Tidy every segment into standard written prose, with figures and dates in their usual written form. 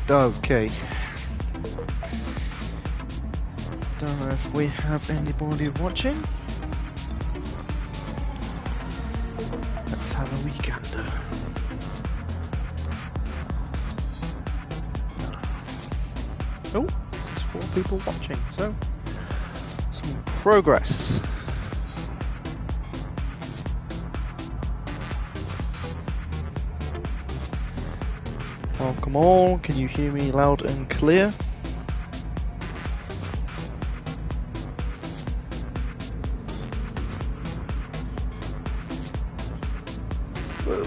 Okay. Don't know if we have anybody watching. Let's have a weekender. Oh, there's 4 people watching, so some progress. Welcome all, can you hear me loud and clear? Whoa.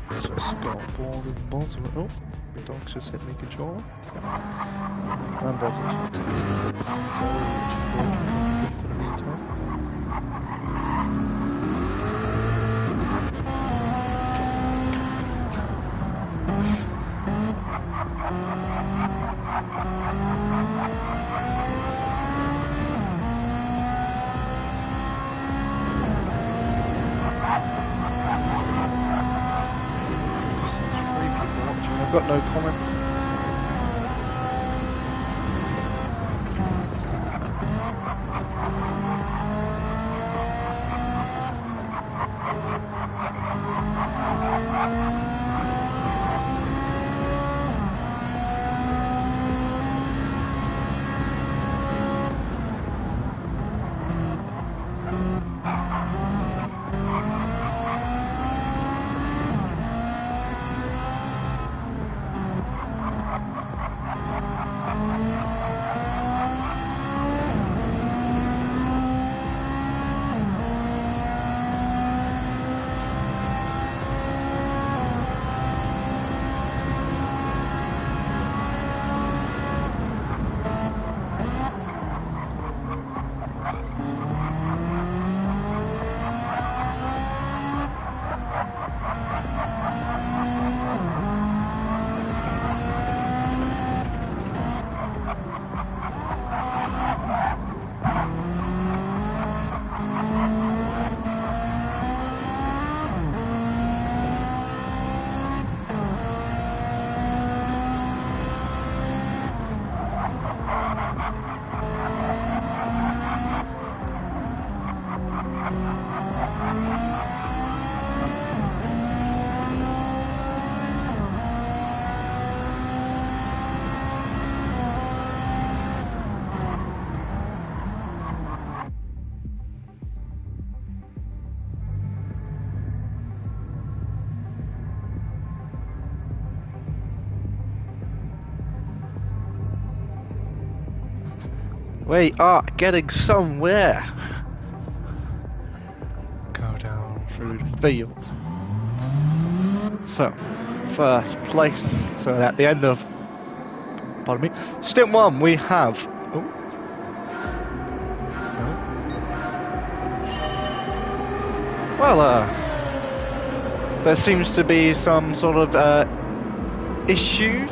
Let's just go on board with bottom. Oh, the dog's just hit me controller. And bottom. So, which is good for the meantime. I've got no comments. We are getting somewhere. Go down through the field. So, first place. So at the end of, pardon me, stint 1 we have. Oh. No. Well, there seems to be some sort of issues,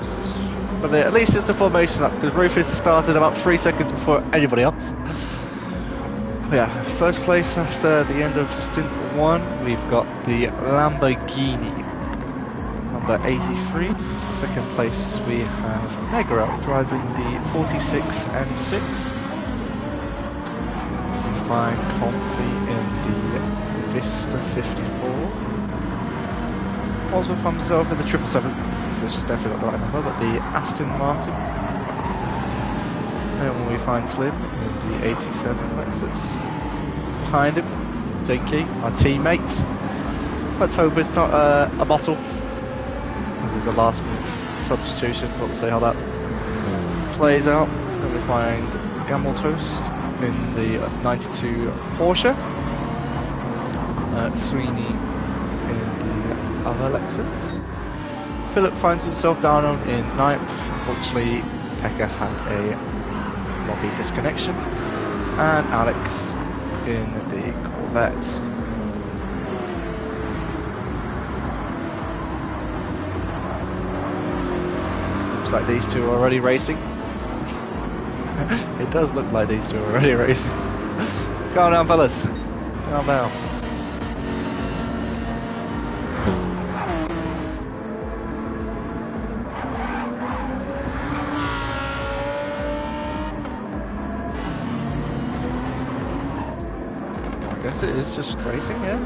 but at least it's the formation up because Rufus started about 3 seconds before anybody else. Yeah, first place after the end of stint 1, we've got the Lamborghini, number 83. Second place we have Megara driving the 46 M6. We find Comfy in the Vista 54. Also found himself in the 777, which is definitely not the right number, but the Aston Martin. And when we find Slim in the 87 Lexus. Behind him, Zinky, our teammate. Let's hope it's not a bottle. This is a last minute substitution, we'll see how that plays out. Then we find Gamble Toast in the 92 Porsche. Sweeney in the other Lexus. Philip finds himself down in 9th. Unfortunately, Pekka had a lobby disconnection. And Alex in the Corvette. Looks like these two are already racing. It does look like these two are already racing. Calm down, fellas. Calm down. I guess it is just racing, yeah?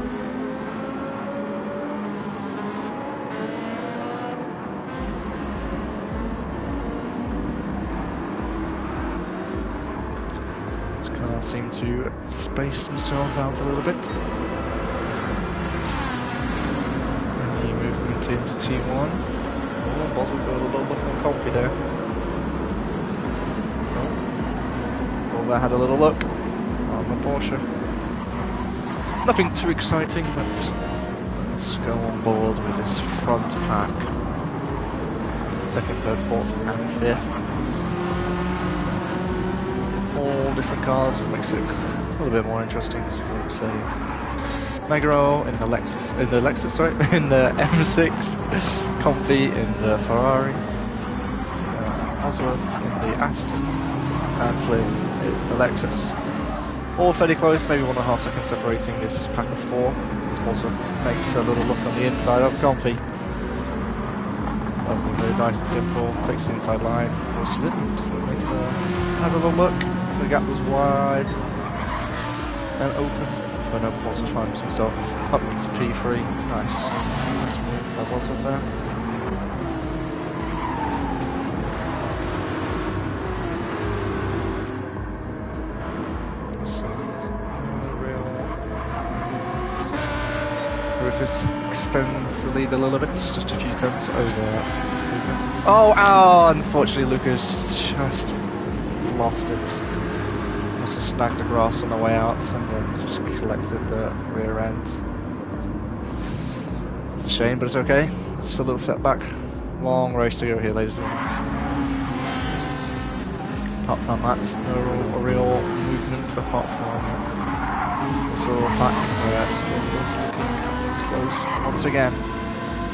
Seem to space themselves out a little bit. Any movement into Team 1. Oh, Boswell got a little look on Comfy there. Oh, there had a little look on the Porsche. Nothing too exciting, but let's go on board with this front pack. Second, third, fourth, and fifth. All different cars, which makes it a little bit more interesting. So say Megaro in the Lexus, in the M6, Comfy in the Ferrari, Osworth in the Aston, and Slim in the Lexus. All fairly close, maybe 1.5 seconds separating this pack of 4. This also makes a little look on the inside of Comfy. Very nice and simple, takes the inside line for Slim. Slim makes have a little look. The gap was wide and open. But no, also finds himself up to P3. Nice move by Boswell there. Rufus extends the lead a little bit, just a few tenths over Luca. Oh, unfortunately Lucas just lost it. Must have snagged the grass on the way out and then just collected the rear end. It's a shame, but it's okay. It's just a little setback. Long race to go here, ladies and gentlemen. Apart from that, no real movement apart from this little pack where it's looking close. Once again,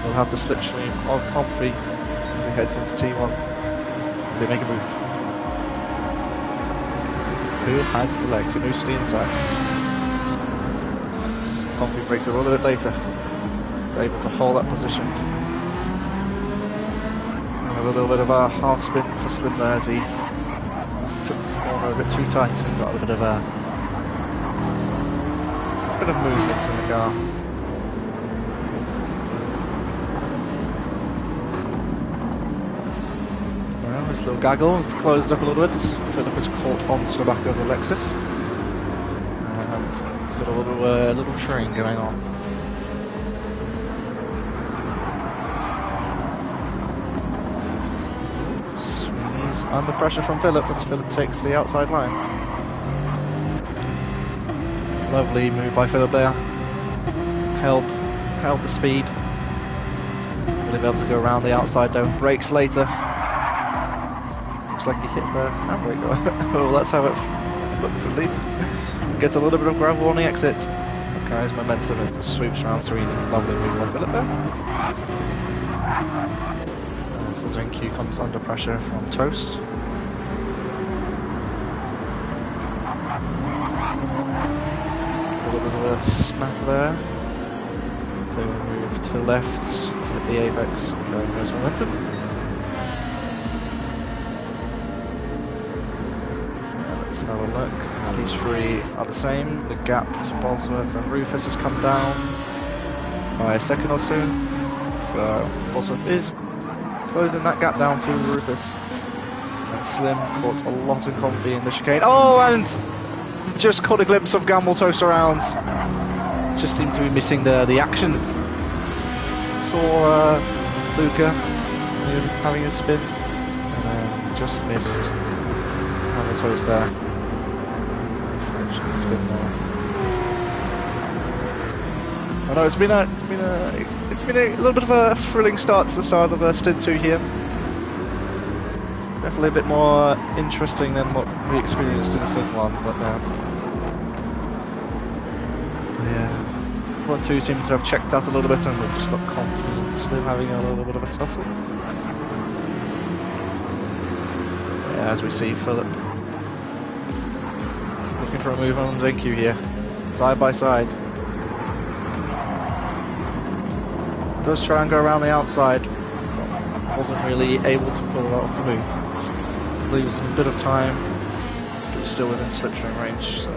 we'll have the slipstream of Comfy as he heads into T1. They make a move. Who has the legs and who's the inside? Comfy breaks a little bit later. They're able to hold that position. And a little bit of a half spin for Slim there as he took the corner a bit too tight and got a bit of movement in the car. Well, this little gaggle is closed up a little bit. Philip is caught onto the back of the Lexus. And it's got a little train going on. Sweeney's under pressure from Philip as Philip takes the outside line. Lovely move by Philip there. Held the speed. Really be able to go around the outside though. Brakes later. Looks like he hit the handbrake. Well, that's how it looks at least. Gets a little bit of gravel on the exit. carries momentum and swoops around Serene. Lovely move by Philip there. As the ZenQ comes under pressure from Toast. A little bit of a snap there. They will move to left to hit the apex, carrying most momentum. Let's have a look. These three are the same. The gap to Bosworth and Rufus has come down by a second or so. So Bosworth is closing that gap down to Rufus. And Slim caught a lot of comfy in the chicane. Oh, and just caught a glimpse of Gamble Toast around. Just seemed to be missing the action. Saw Luca having a spin and then just missed Gamble Toast there. Spin there. I know it's been a little bit of a thrilling start to the start of Stint 2 here. Definitely a bit more interesting than what we experienced in Stint 1, but yeah, front 2 seem to have checked out a little bit and we've just got confidence in having a little bit of a tussle. Yeah, as we see Philip looking for a move on ZenQ here, side by side. Does try and go around the outside, but wasn't really able to pull it off the move. Leaves him a bit of time, but he's still within slipstream range. So.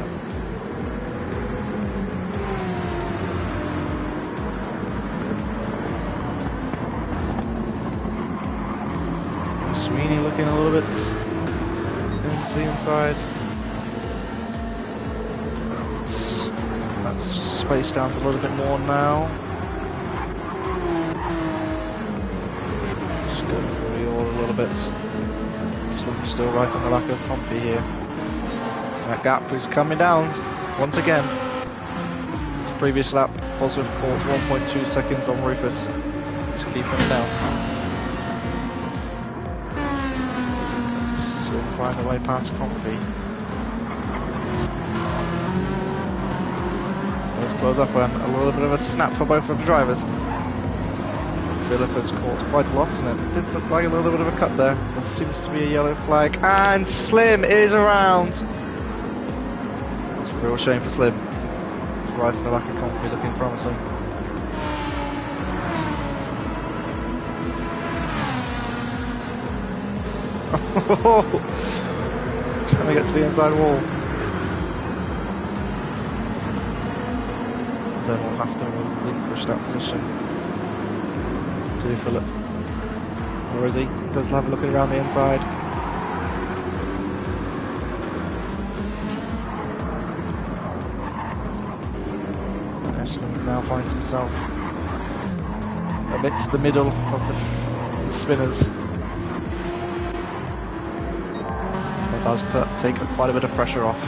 Sweeney looking a little bit into the inside. That's spaced out a little bit more now. Just going for the all a little bit. Still right on the back of Comfy here. That gap is coming down once again. The previous lap, Bosworth caught 1.2 seconds on Rufus. Just keeping it down. Still find a way past Comfy. Let's close up and a little bit of a snap for both of the drivers. Philip has caught quite a lot and it did look like a little bit of a cut there. There seems to be a yellow flag and Slim is around. That's a real shame for Slim. He's right in the back of Comfy looking promising. Trying to get to the inside wall. Then we'll have to relinquish that position to Philip. Or is he? Does have a look around the inside. Ashland now finds himself amidst the middle of the spinners. That does take quite a bit of pressure off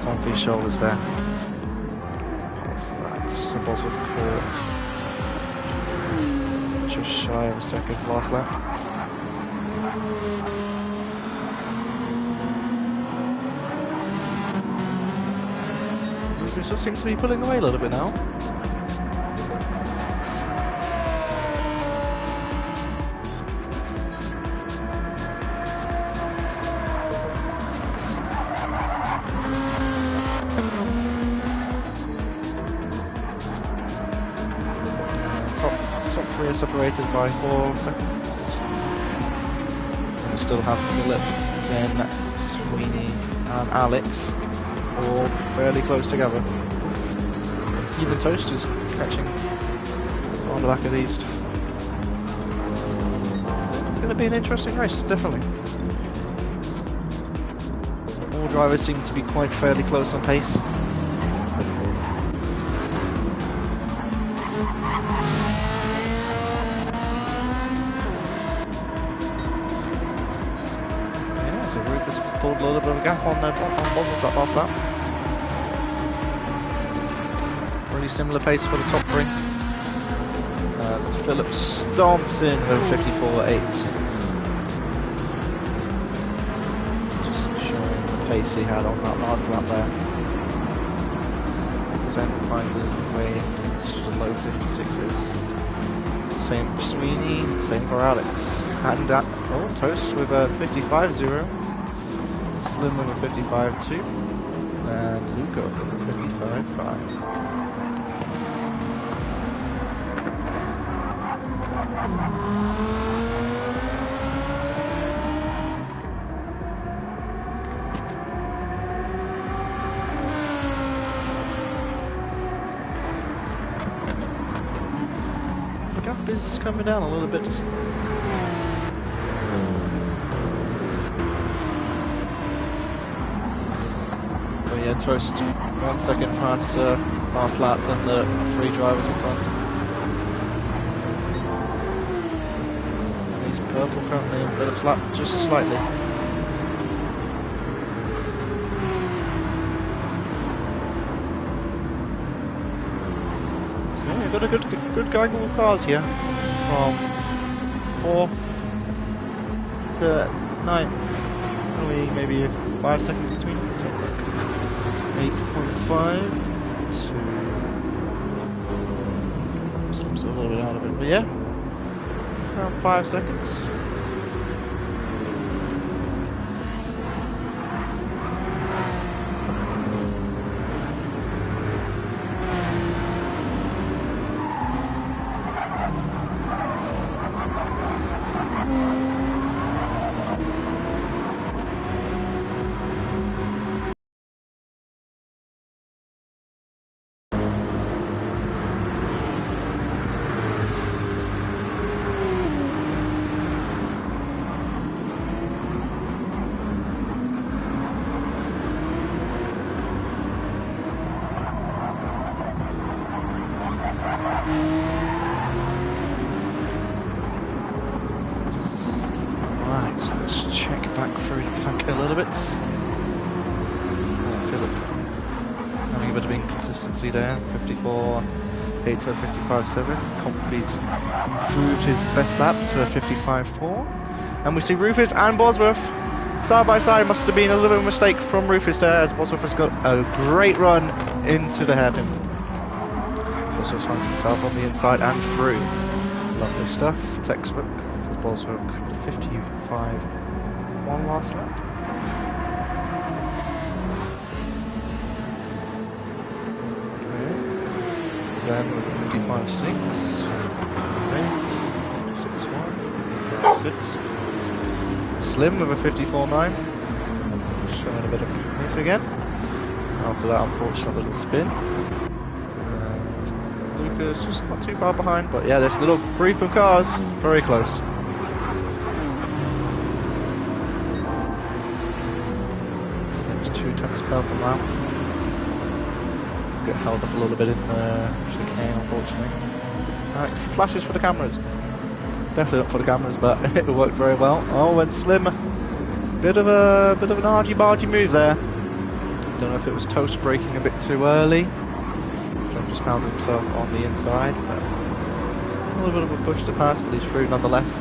Comfy's shoulders there. Bosworth caught just shy of a second last lap. Rufus just seems to be pulling away a little bit now. Top three are separated by 4 seconds. And we still have Philip, Zen, Sweeney and Alex all fairly close together. Even Toast is catching on the back of these. It's going to be an interesting race, definitely. All drivers seem to be quite fairly close on pace. Pulled a little bit of a gap on Bosworth that last lap. Really similar pace for the top three. Philip stomps in with 54.8. Just showing the pace he had on that last lap there. Zen finds his way into the low 56s. Same for Sweeney, same for Alex. And Toast with a 55-0. Slim with a 55-2. And Luca with a 55-5. Gap is coming down a little bit. But yeah, Toast 1 second faster last lap than the 3 drivers in front. And he's purple currently in Philip's lap just slightly. Got a good gaggle of cars here, from 4th to 9th, only maybe 5 seconds between, so 8.5 to, seems a little bit out of it, but yeah, around 5 seconds. Right, so let's check back through the pack a little bit. Philip having a bit of inconsistency there. 54, 8 to a 55.7. Comfy's improved his best lap to a 55.4. And we see Rufus and Bosworth side by side. Must have been a little bit of a mistake from Rufus there, as Bosworth has got a great run into the hairpin. Bosworth finds himself on the inside and through. Lovely stuff. Textbook. As Bosworth 55.1 last lap. Zen with 55.6. 56.1. 56. Slim with a 54.9. Showing a bit of pace again. After that unfortunate little spin. And Luca's just not too far behind, but yeah, this little group of cars, very close. Slim's 2 tenths purple now. Get held up a little bit in the chicane, unfortunately. It flashes for the cameras. Definitely not for the cameras, but it worked very well. Oh, and Slim, bit of an argy-bargy move there. Don't know if it was Toast braking a bit too early. Slim just found himself on the inside, but a little bit of a push to pass, but he's through nonetheless.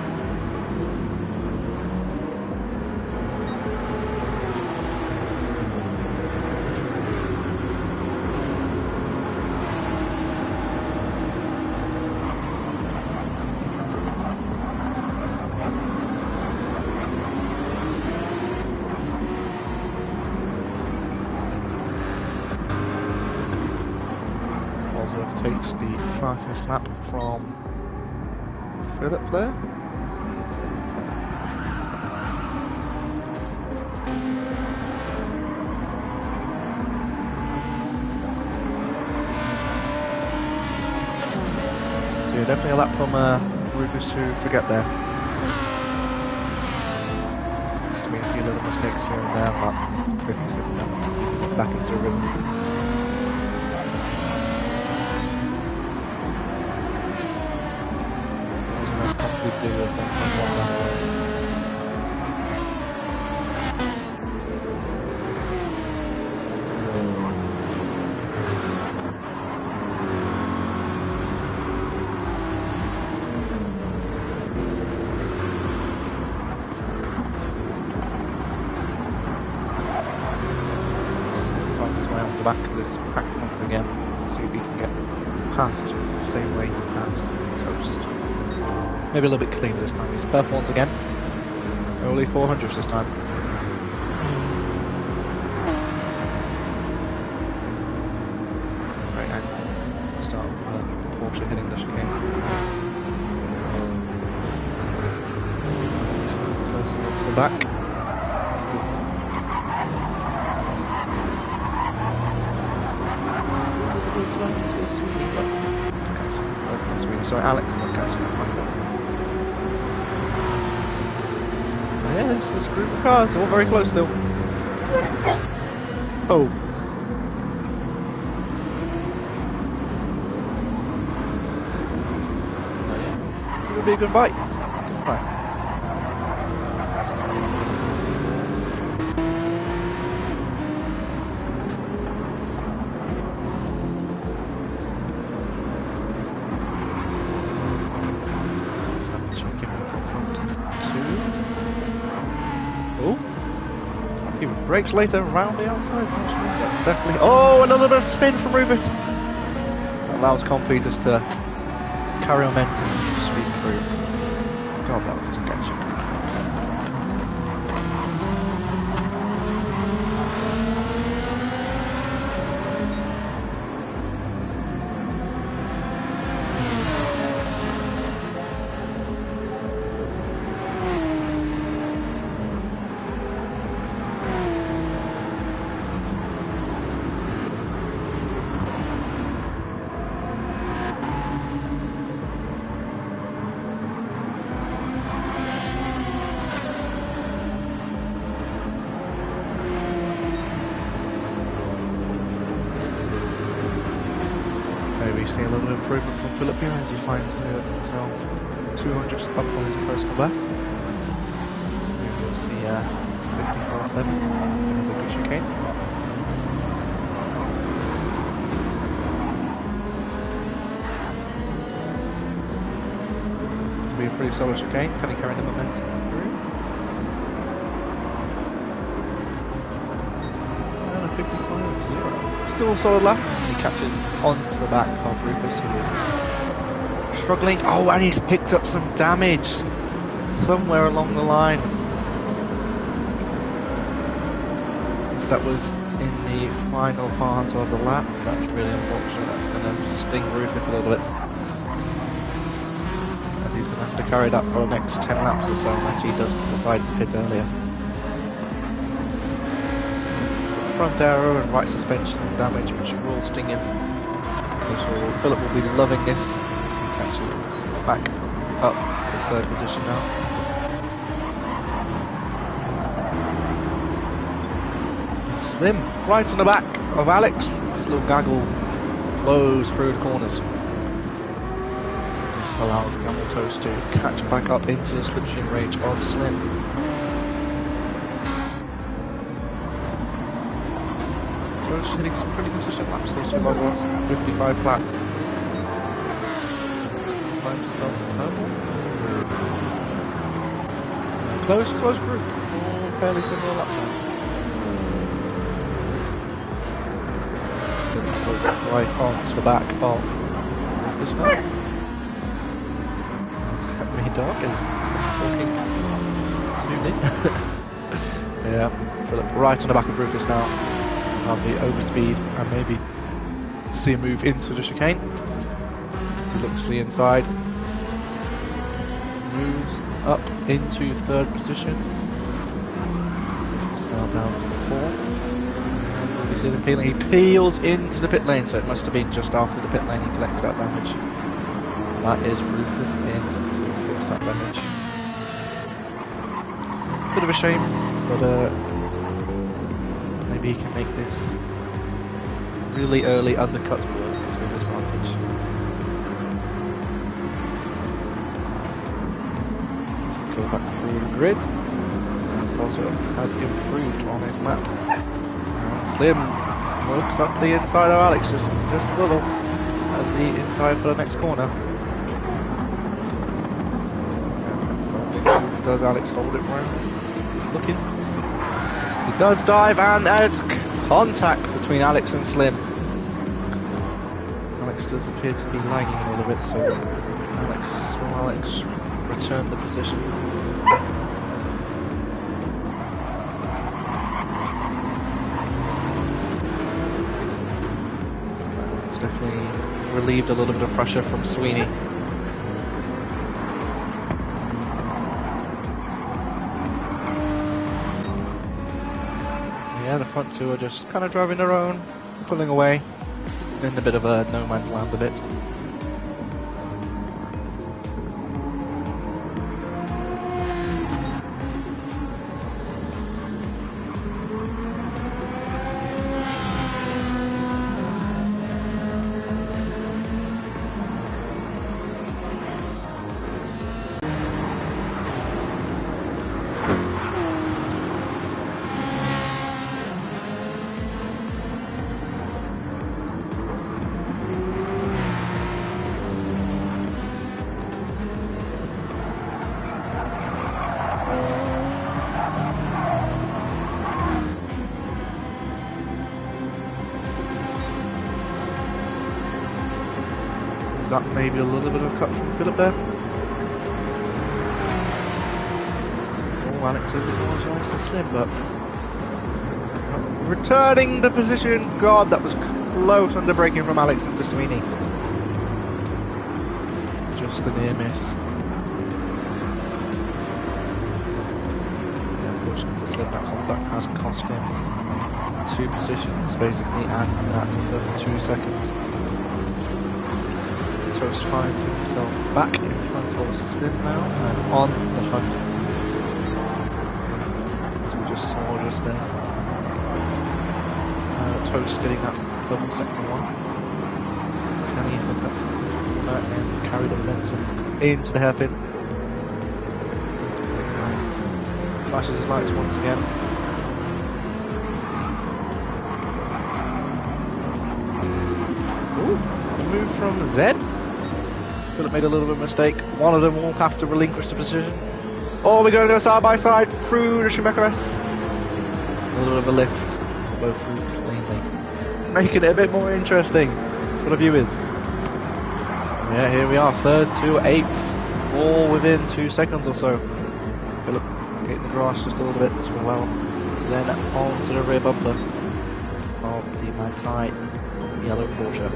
Takes the fastest lap from Philip there. So yeah, definitely a lap from Rufus to forget there. Just made a few little mistakes here and there, but Rufus didn't have to back into the rhythm. Back of this pack once again. see if he can get past the same way he passed Toast. Maybe a little bit cleaner this time. He's perf once again. Only 400s this time. Right angle. Start with the Porsche hitting the chicane. First to the back. So Alex will catch that one. Yeah, this is a group of cars, all very close still. Oh. It would be a good bite. Good bite. Brakes later, round the outside. That's definitely. Oh, another bit of spin from Rufus. That allows Competers to carry momentum and sweep through. God, that was sketchy. We see a little improvement from Philip here as he finds himself 200 up on his personal best. We'll see 54.7 as a good chicane. To be a pretty solid chicane, can he carry the momentum through? And a 55.0. Still a solid lap. He catches onto the back of Rufus, who is struggling. Oh, and he's picked up some damage somewhere along the line. So that was in the final part of the lap. That's really unfortunate. That's going to sting Rufus a little bit, as he's going to have to carry that for the next 10 laps or so, unless he does decide to pit earlier. Front aero and right suspension damage, which will sting him. Philip will be loving this. He catches back up to third position now. Slim right on the back of Alex. This little gaggle flows through the corners. This allows Gamble Toast to catch back up into the slipstream range of Slim. Just hitting some pretty consistent laps. Those two guys last 55 flats. Finds himself purple. Close group. All fairly similar lap times. Right on to the back of this time. Henry Dog is talking to me. Yeah, Philip right on the back of Rufus now. Have the overspeed and maybe see a move into the chicane. He looks to the inside, moves up into third position. It's now down to fourth. He peels into the pit lane, so it must have been just after the pit lane he collected that damage. That is Rufus in to fix that damage. Bit of a shame, but maybe he can make this really early undercut work to his advantage. Go back through the grid. As Boswell has improved on his lap. And Slim looks up the inside of Alex just a little as the inside for the next corner. Does Alex hold it round? He's looking. He does dive, and there's contact between Alex and Slim. Alex does appear to be lagging a little bit, so Alex return the position. It's definitely relieved a little bit of pressure from Sweeney. Yeah, the front two are just kind of driving their own, pulling away in a bit of a no man's land a bit. That maybe a little bit of a cut from Philip there. Oh, Alex is apologised to Slim, but returning the position. God, that was close under braking from Alex into Sweeney. Just a near miss. Yeah, unfortunately, Slim, that contact has cost him 2 positions basically, and that under 2 seconds. Toast finds himself back in front of Slim now and on the hunt. As we just saw just there. Toast getting that double sector 1. Can he hook up and carry the momentum into the hairpin? Flashes his lights once again. Ooh, a move from Zed. Philip made a little bit of a mistake. One of them will have to relinquish the position. Oh, we're going to go side by side through the Schumacher S. A little bit of a lift. Both through cleanly. Making it a bit more interesting for the viewers. Yeah, here we are. 3rd to 8th. All within 2 seconds or so. Philip getting the grass just a little bit to allow then onto the rear bumper of the Mantai yellow Porsche.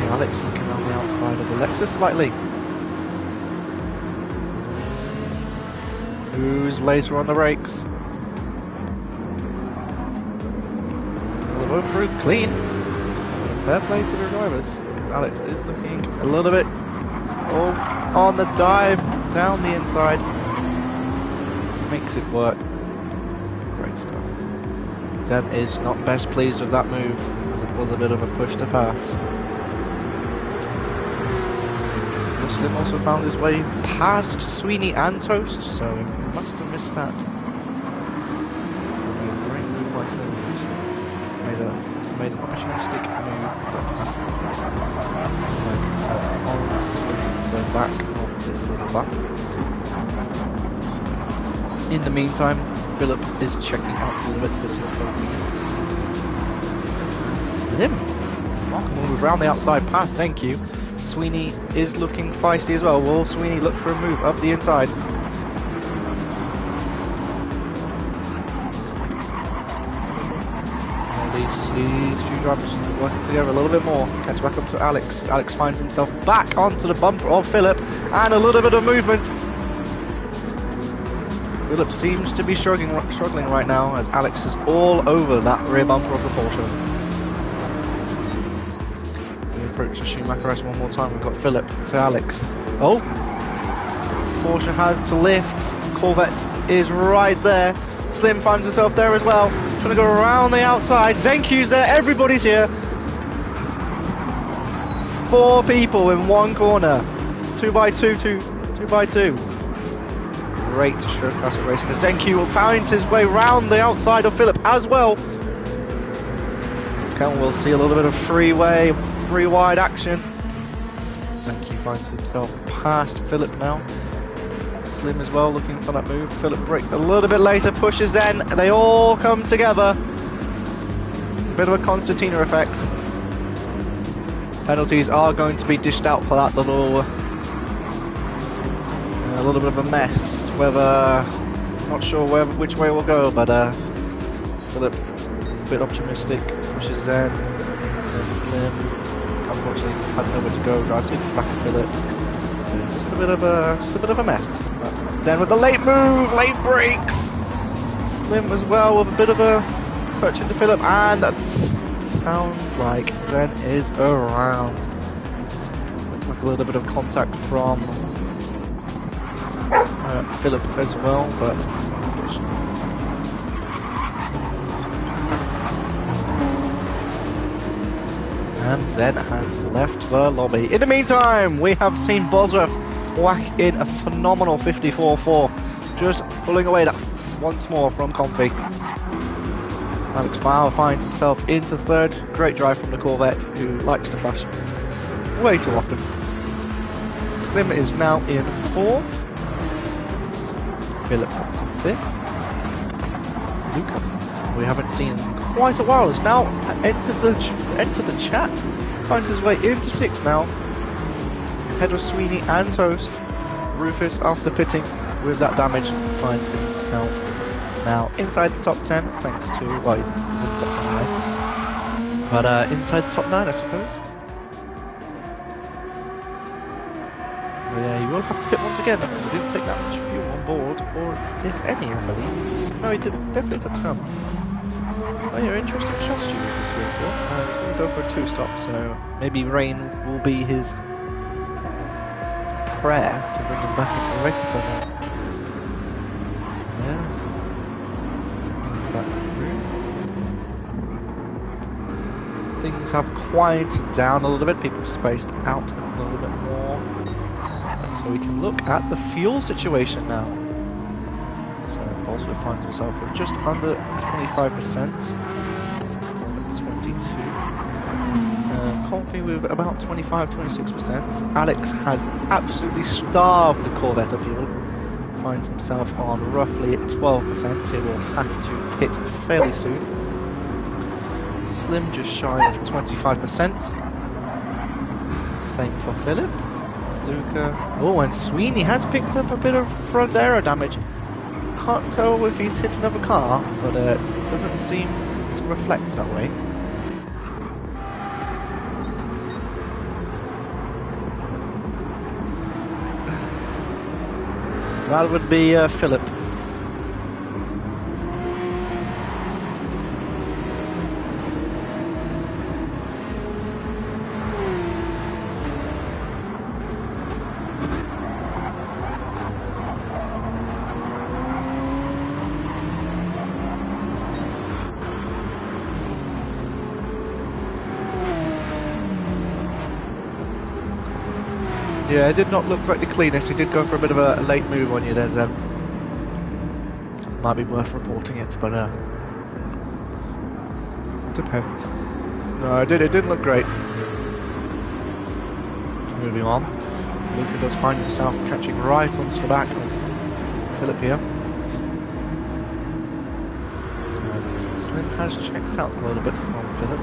Alex looking around the outside of the Lexus slightly. Who's later on the brakes? Well, they're both through clean. Fair play to the drivers. Alex is looking a little bit on the dive down the inside. Makes it work. Great stuff. Zeb is not best pleased with that move, as it was a bit of a push to pass. Slim also found his way past Sweeney and Toast, so he must have missed that. Great move by Slim. Made an opportunistic move, but finds himself on the back of this little battle. In the meantime, Philip is checking out a little bit. This is Slim. Remarkable move around the outside pass, thank you. Sweeney is looking feisty as well. Will Sweeney look for a move up the inside? These few drivers working together a little bit more. Catch back up to Alex. Alex finds himself back onto the bumper of Philip and a little bit of movement. Philip seems to be struggling right now as Alex is all over that rear bumper of the Porsche. Approach the Schumacher S one more time. We've got Philip to Alex. Oh! Porsche has to lift. Corvette is right there. Slim finds himself there as well. Trying to go around the outside. Zenq's there. Everybody's here. 4 people in one corner. 2x2, 2x2. Great show classic racing. Zenq finds his way round the outside of Philip as well. And we'll see a little bit of free wide action. Zenq finds himself past Philip now. Slim as well looking for that move. Philip brakes a little bit later, pushes in, and they all come together. A bit of a Constantina effect. Penalties are going to be dished out for that little a little bit of a mess. Whether, not sure which way we'll go, but Philip a bit optimistic, pushes Zen, and Slim unfortunately has nowhere to go, drives into the back of Philip. So just a bit of a mess. But Zen with the late move, late brakes. Slim as well with a bit of a touch into Philip, and that sounds like Zen is around. Looks like a little bit of contact from Philip as well, but and Zen has left the lobby. In the meantime, we have seen Bosworth whack in a phenomenal 54.4, just pulling away that once more from Comfy. Alex Bauer finds himself into third. Great drive from the Corvette, who likes to flash way too often. Slim is now in fourth. Philip up to fifth. Luca, we haven't seen in quite a while, has now entered the chat. Finds his way into sixth now. Ahead of Sweeney and Toast. Rufus, after pitting with that damage, finds himself now inside the top 10, thanks to, well, he's in the top 10, but inside the top 9, I suppose. But yeah, you will have to pit once again, because he didn't take that much fuel on board, or if any, I believe. No, he definitely took some. Oh yeah, interesting shots you this vehicle. He's going to go for a 2-stop, so maybe rain will be his prayer to bring him back into the racing club now. Yeah. Things have quieted down a little bit, people have spaced out a little bit more. So we can look at the fuel situation now. So Bosworth finds himself with just under 25%. 22. Comfy with about 25-26%. Alex has absolutely starved the Corvette of fuel. Finds himself on roughly 12%. He will have to pit fairly soon. Slim just shy of 25%. Same for Philip. Luca. Oh, and Sweeney has picked up a bit of front aero damage. Can't tell if he's hit another car, but it doesn't seem to reflect that way. That would be Philip. Yeah, it did not look like the cleanest. He did go for a bit of a late move on you there, Zem. Might be worth reporting it, but depends. No, it didn't look great. Moving on. Luca does find himself catching right onto the back of Philip here. As Slim has checked out a little bit from Philip.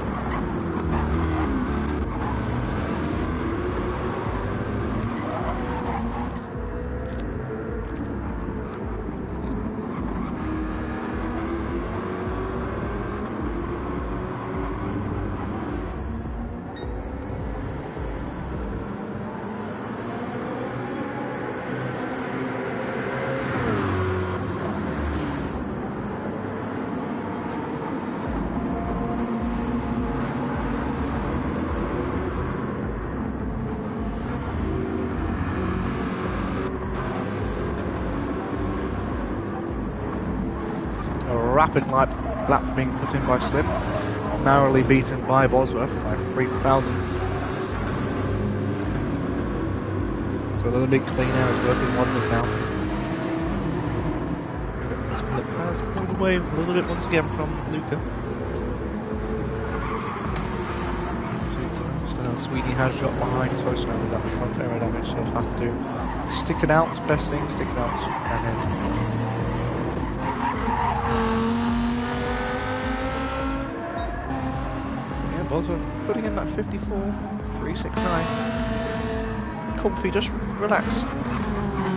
Rapid lap being put in by Slim, narrowly beaten by Bosworth by 3 thousandths. So a little bit clean air is working wonders now. Slim has pulled away a little bit once again from Luca. So Sweeney has dropped behind Toast now with that front aero damage, so he'll have to stick it out. Best thing, stick it out and then. Bosworth putting in that 54 369. Comfy, just relax.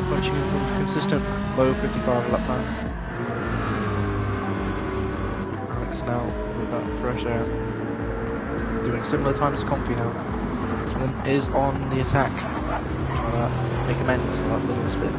Punching in some consistent low 55 lap times. Alex now with that fresh air. Doing similar times as Comfy now. Slim is on the attack. Trying to make amends for that little spin.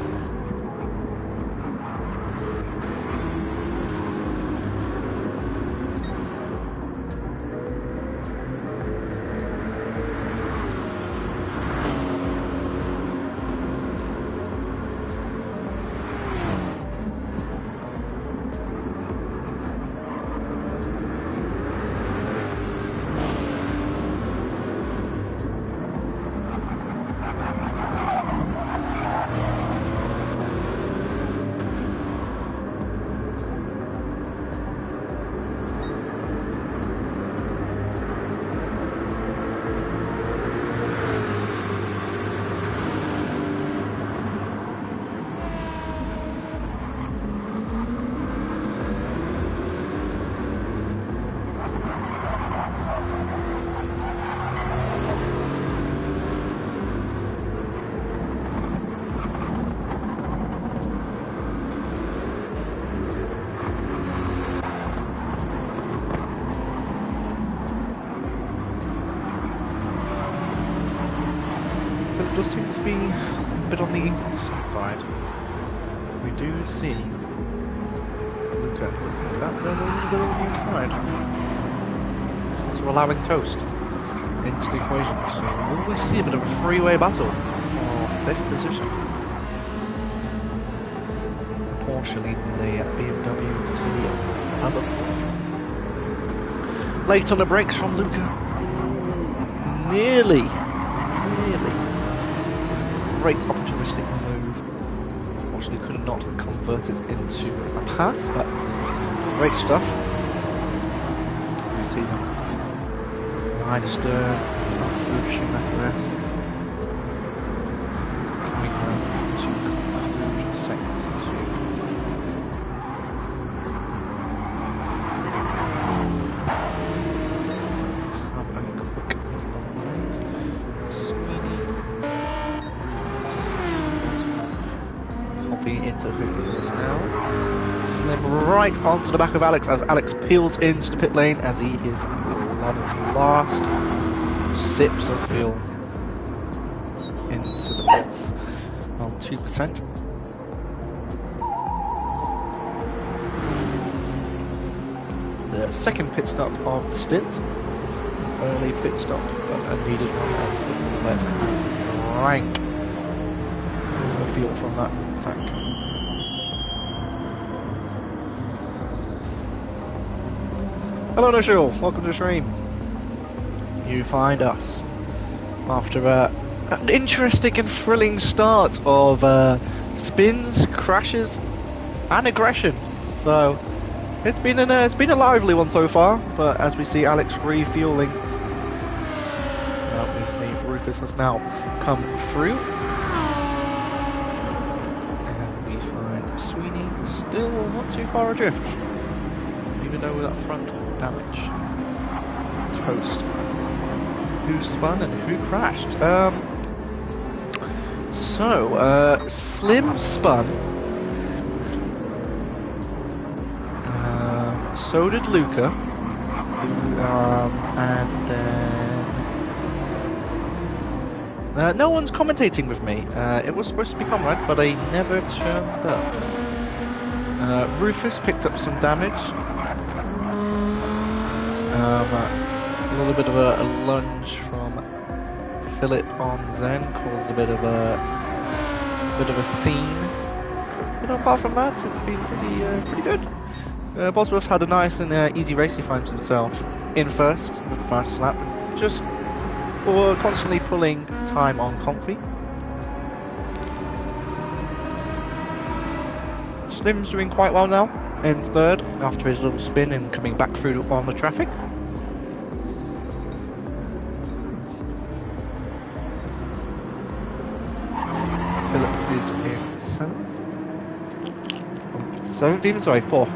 Does seem to be a bit on the inconsistent side. We do see Luca looking at them a little bit on the inside. So allowing Toast into the equation. So will we see a bit of a three-way battle for 5th position? Porsche leading the BMW to the other 4th. Late on the brakes from Luca. Nearly. Great opportunistic move. Unfortunately could not convert it into a pass, but great stuff. You see them behind stern, pushing that rest. Coming round to second to into 50th now. Slim right onto the back of Alex as Alex peels into the pit lane as he is on his last sips of fuel into the pits on 2%. The second pit stop of the stint. Early pit stop, but a needed one as the rank fuel from that tank. Hello Nashil, welcome to the stream. You find us after an interesting and thrilling start of spins, crashes and aggression. So it's been a lively one so far, but as we see Alex refueling, we see Rufus has now come through. Still not too far adrift, even though with that front damage. Toast. Who spun and who crashed? Slim spun. So did Luca. And then no one's commentating with me. It was supposed to be Comrade, but I never turned up. Rufus picked up some damage. A little bit of a lunge from Philip on Zen caused a bit of a scene. But apart from that, it's been pretty good. Bosworth had a nice and easy race. He finds himself in first with the fastest lap, just constantly pulling time on Comfy. Slim's doing quite well now, in third, after his little spin and coming back through on the traffic. Philip is in seventh, even, sorry, fourth.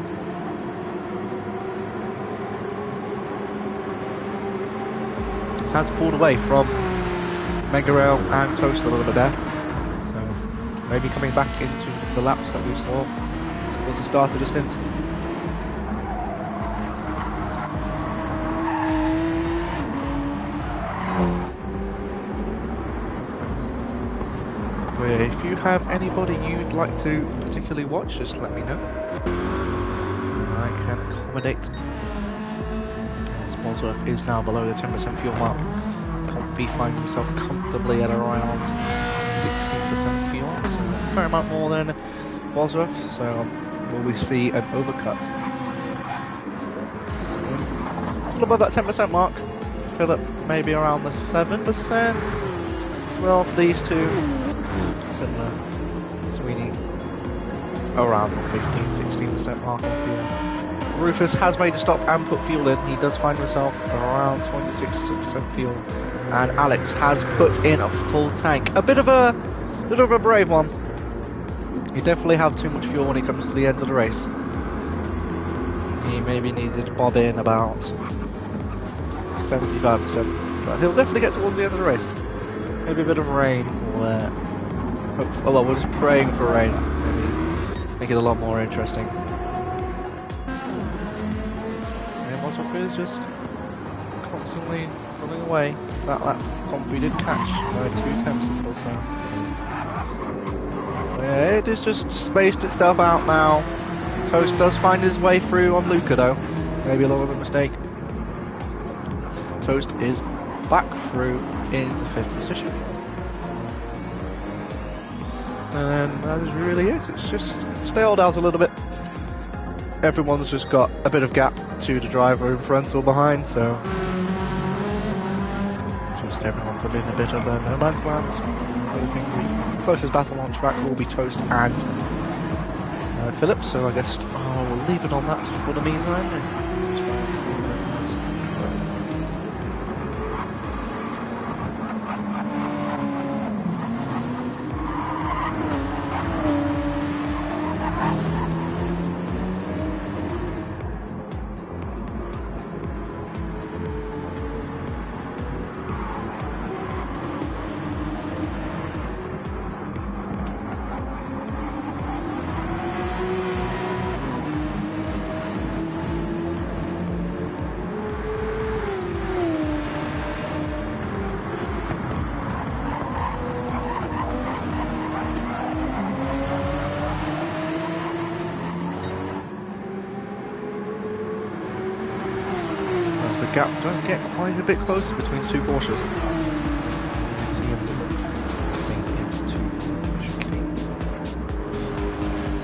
Has pulled away from Mega Rail and Toast a little bit there. So maybe coming back into the laps that we saw towards the start of the stint. If you have anybody you'd like to particularly watch, just let me know. I can accommodate. Bosworth is now below the 10% fuel mark. Comfy finds himself comfortably at around 16% fuel, so a fair amount more than Bosworth. So will we see an overcut? Still above that 10% mark. Philip maybe around the 7% as well for these two. Similar. Sweeney around the 15-16% mark on fuel. Rufus has made a stop and put fuel in. He does find himself around 26% fuel, and Alex has put in a full tank. A bit of a brave one. You definitely have too much fuel when it comes to the end of the race. He maybe needed to bob in about 75%, but he'll definitely get towards the end of the race. Maybe a bit of rain or oh well, we're just praying for rain. Maybe make it a lot more interesting. Is just constantly running away. That Comfy did catch by 2 tenths or so. Yeah, it has just spaced itself out now. Toast does find his way through on Luca though. Maybe a little bit of a mistake. Toast is back through into 5th position. And that is really it. It's just staled out a little bit. Everyone's just got a bit of gap to the driver in front or behind, so just everyone's in a bit of a no man's land. I think the closest battle on track will be Toast and Philip, so I guess we'll leave it on that for the meantime. The gap does get quite a bit closer between 2 Porsches. See him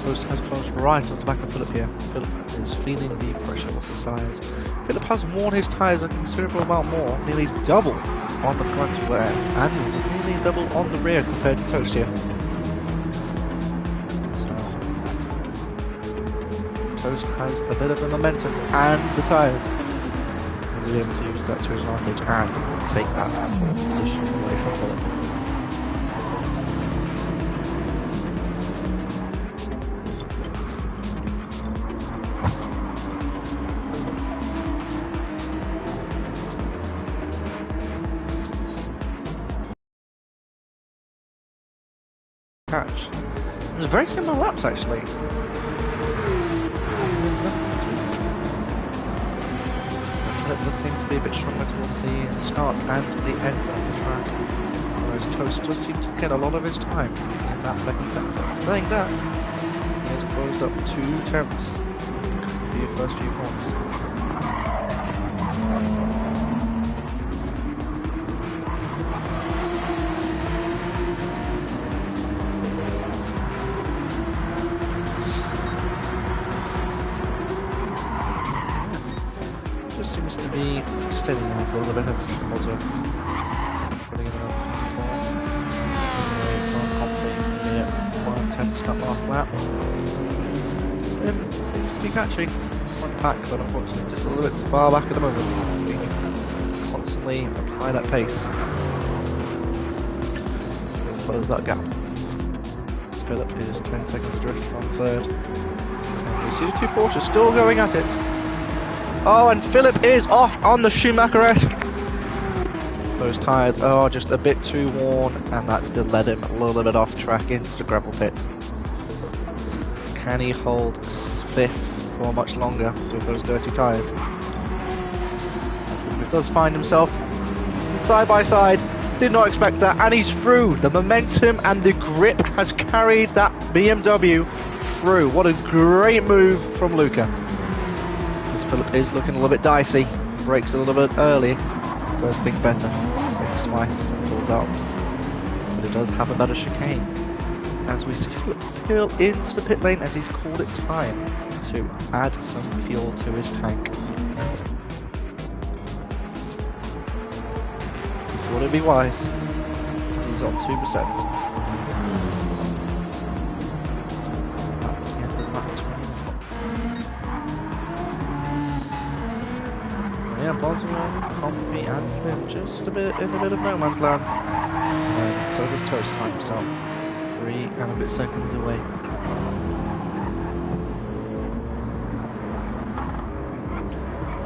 Toast has closed right off the back of Philip here. Philip is feeling the pressure off the tyres. Philip has worn his tyres a considerable amount more, nearly double on the front wear, and nearly double on the rear compared to Toast here. So, Toast has a bit of the momentum and the tyres. Be able to use that to his advantage and take that position away from Philip. Catch. It was very similar laps actually. Does seem to be a bit stronger towards the start and the end of the track, whereas Toast does seem to get a lot of his time in that second sector. Saying that, he has closed up 2 tenths for your first few corners. Seems to be steady out a little bit. That's also putting it on 1/10 that last lap. Seems to be catching one pack, but unfortunately just a little bit far back at the moment. We can constantly apply that pace. Close that gap. Philip is 10 seconds adrift from 3rd. And we see the 2 Porsches still going at it. Oh, and Philip is off on the Schumacher-esque. Those tyres are just a bit too worn, and that did let him a little bit off track into the gravel pit. Can he hold 5th for much longer with those dirty tyres? As Lucas does find himself side by side, did not expect that, and he's through. The momentum and the grip has carried that BMW through. What a great move from Luca. As Philip is looking a little bit dicey, brakes a little bit early, does think better, brakes twice and pulls out, but it does have a better chicane. As we see Philip pull into the pit lane, as he's called it time to add some fuel to his tank. Would it be wise? He's on 2%. Yeah, Boswell, Comfy and Slim just a bit in a bit of no man's land. And so does Toast find himself 3 and a bit seconds away.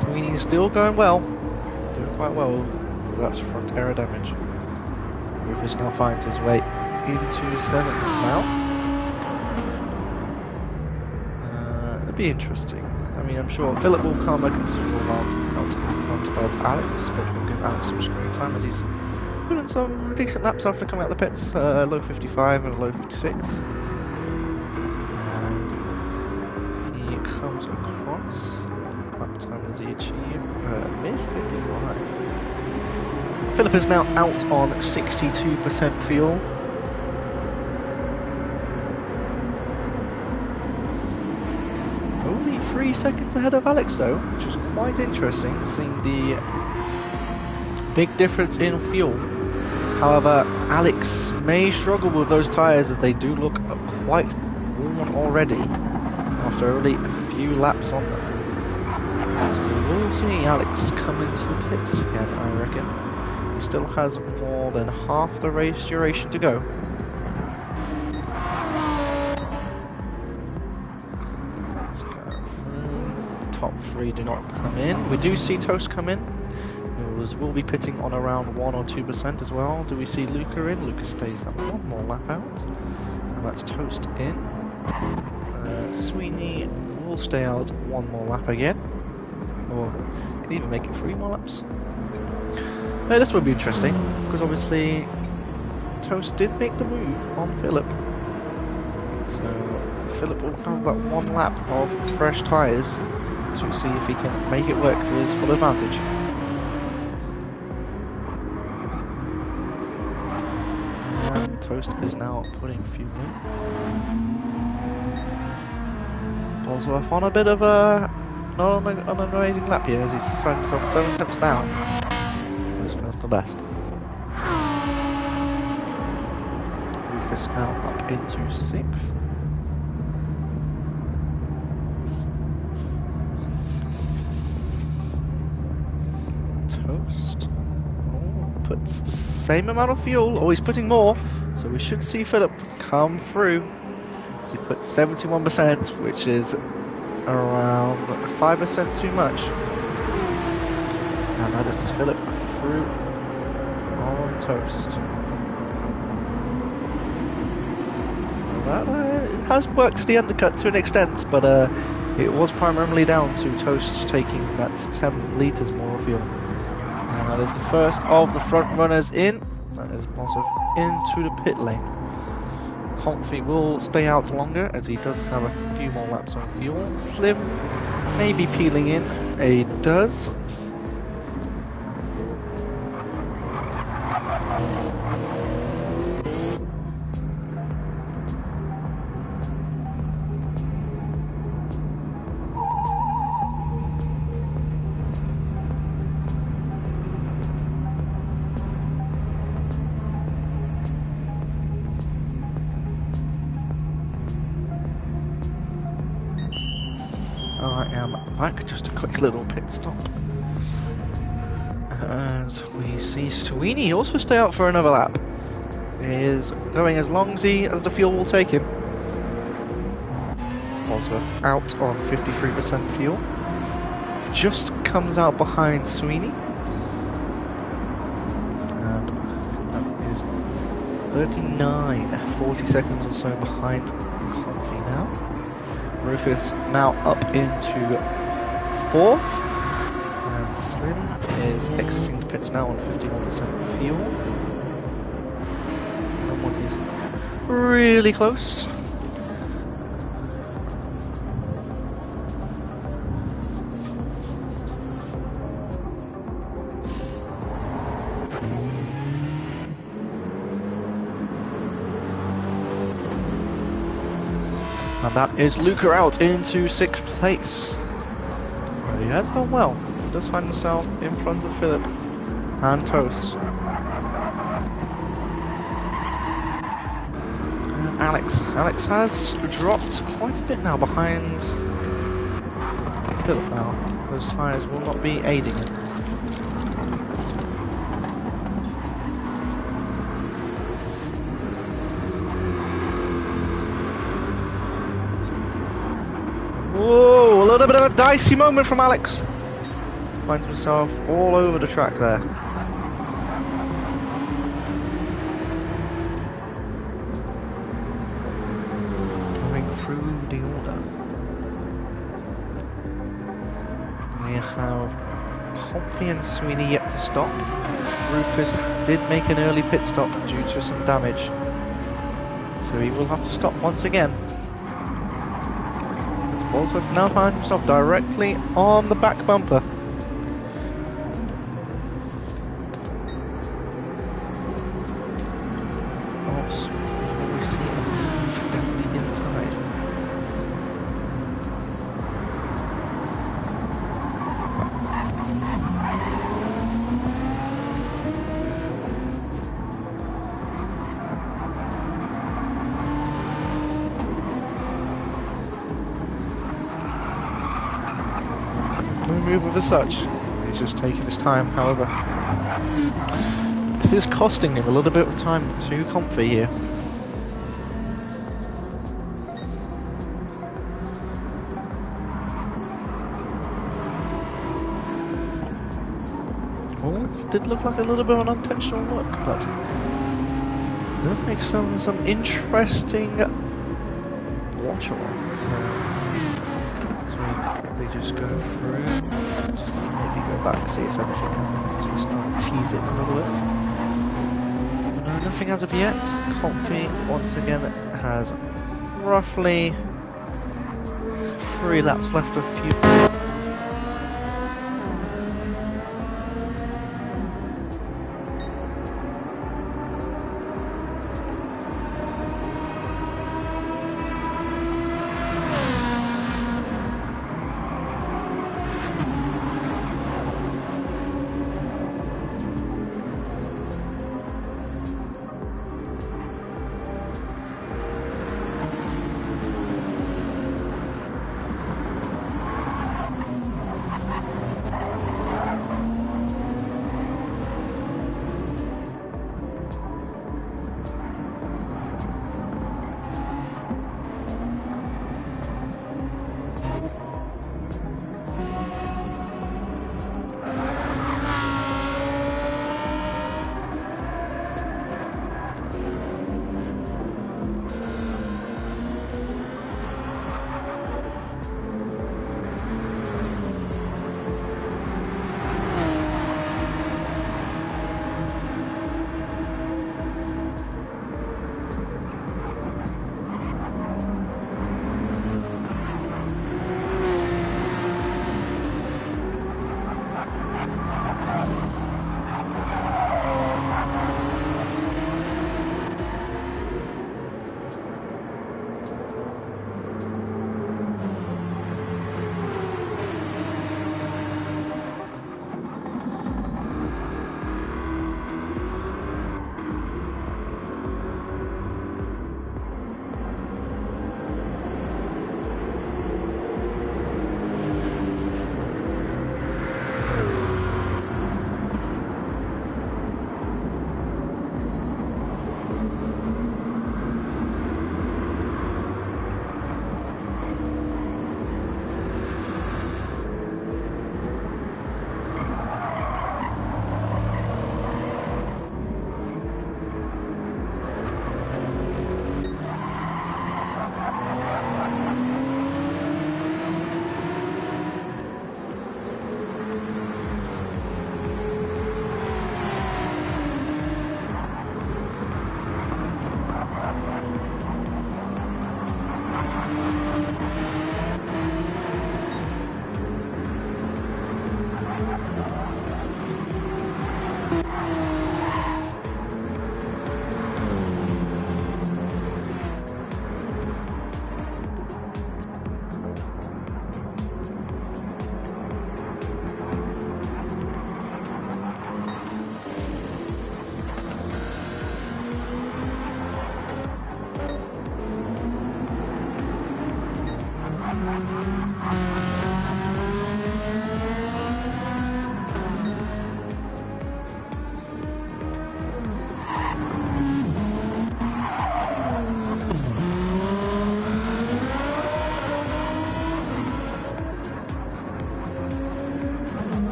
Sweeney's still going well. Doing quite well. That's front aero damage. Rufus now finds his way into 7th now. It'll be interesting. I mean, I'm sure Philip will come a considerable amount out in front of Alex, but we'll give Alex some screen time as he's put in some decent laps after coming out of the pits. Low 55 and a low 56. And he comes across. What time does he achieve? Mid 55. Philip is now out on 62% fuel. Only 3 seconds ahead of Alex though, which is quite interesting, seeing the big difference in fuel. However, Alex may struggle with those tyres as they do look quite worn already after only a few laps on them. So we'll see Alex come into the pits again, I reckon. He still has more than half the race duration to go. Let's go. Top 3 do not come in. We do see Toast come in. Will be pitting on around 1 or 2% as well. Do we see Luca in? Luca stays up 1 more lap out. And that's Toast in. Sweeney will stay out 1 more lap again. Or can even make it 3 more laps. This would be interesting, because obviously Toast did make the move on Philip. So Philip will have that 1 lap of fresh tyres to see if he can make it work to his full advantage. And Toast is now putting fuel in. Bosworth on a bit of a not on an amazing lap here as he's thrown himself 7 tenths down. The best. Rufus now up into 6th. Toast. Puts the same amount of fuel, or he's putting more, so we should see Philip come through. So he puts 71%, which is around 5% too much. And that is Philip through on Toast. Well, it has worked the undercut to an extent, but it was primarily down to Toast taking that 10 litres more of fuel. And that is the first of the front runners in. That is also into the pit lane. Comfy will stay out longer as he does have a few more laps on fuel. Slim may be peeling in. He does. I am back, just a quick little pit stop. As we see Sweeney also stay out for another lap. He is going as long as the fuel will take him. It's also out on 53% fuel. Just comes out behind Sweeney. 39, 40 seconds or so behind Comfy now. Rufus now up into 4th, and Slim is exiting the pits now on 51% fuel. Someone is really close. And that is Luca out into 6th place. So he has done well. He does find himself in front of Philip and Toast. And Alex has dropped quite a bit now behind Philip now. Those tyres will not be aiding him. Whoa, a little bit of a dicey moment from Alex. Finds himself all over the track there. Going through the order. We have Comfy and Sweeney yet to stop. Rufus did make an early pit stop due to some damage, so he will have to stop once again. Bolsworth now finds himself directly on the back bumper. We see a down the inside. No move as such. He's just taking his time, however. This is costing him a little bit of time to Comfy here. Oh, it did look like a little bit of an unintentional look, but it does make some interesting watch-alongs. They just go through, just maybe go back, see if anything happens, just try and tease it a little bit. No, nothing as of yet. Comfy, once again, has roughly 3 laps left of fuel.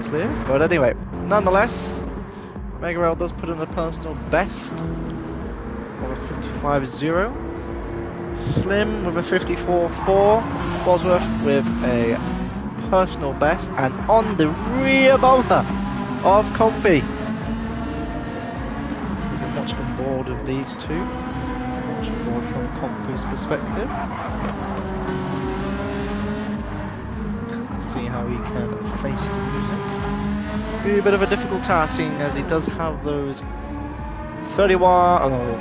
Clear. But anyway, nonetheless, Mega Rail does put in a personal best of a 55.0. Slim with a 54.4. Bosworth with a personal best, and on the rear bumper of Comfy. You can watch on board of these two. Watch on board from Comfy's perspective. See how he can face the music. Be a bit of a difficult task, seeing as he does have those 31. Oh,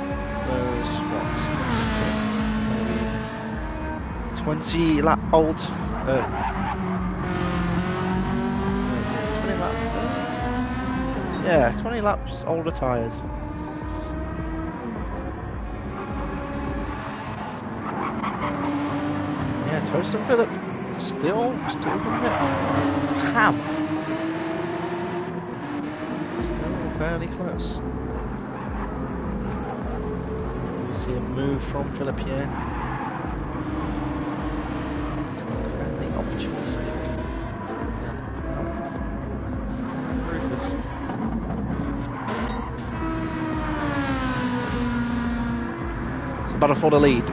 those what? Maybe 20 lap old. 20 laps. Yeah, 20 laps older tyres. Yeah, Toast and Phillip. Still doing it. Ham. Still fairly close. We see a move from Phillip here. Fairly opportunistic. Rufus. It's a battle for the lead.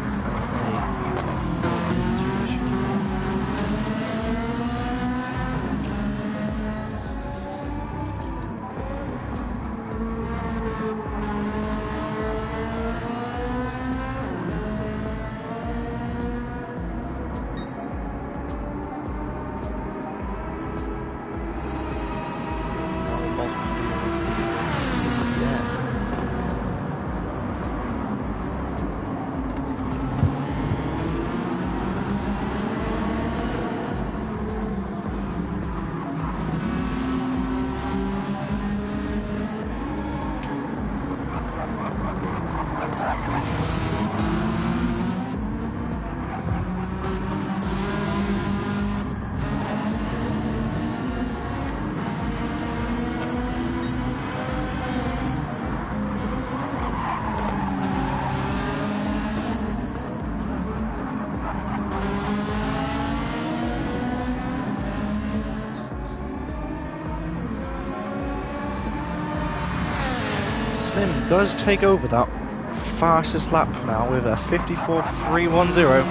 Slim does take over that fastest lap now with a 54.310.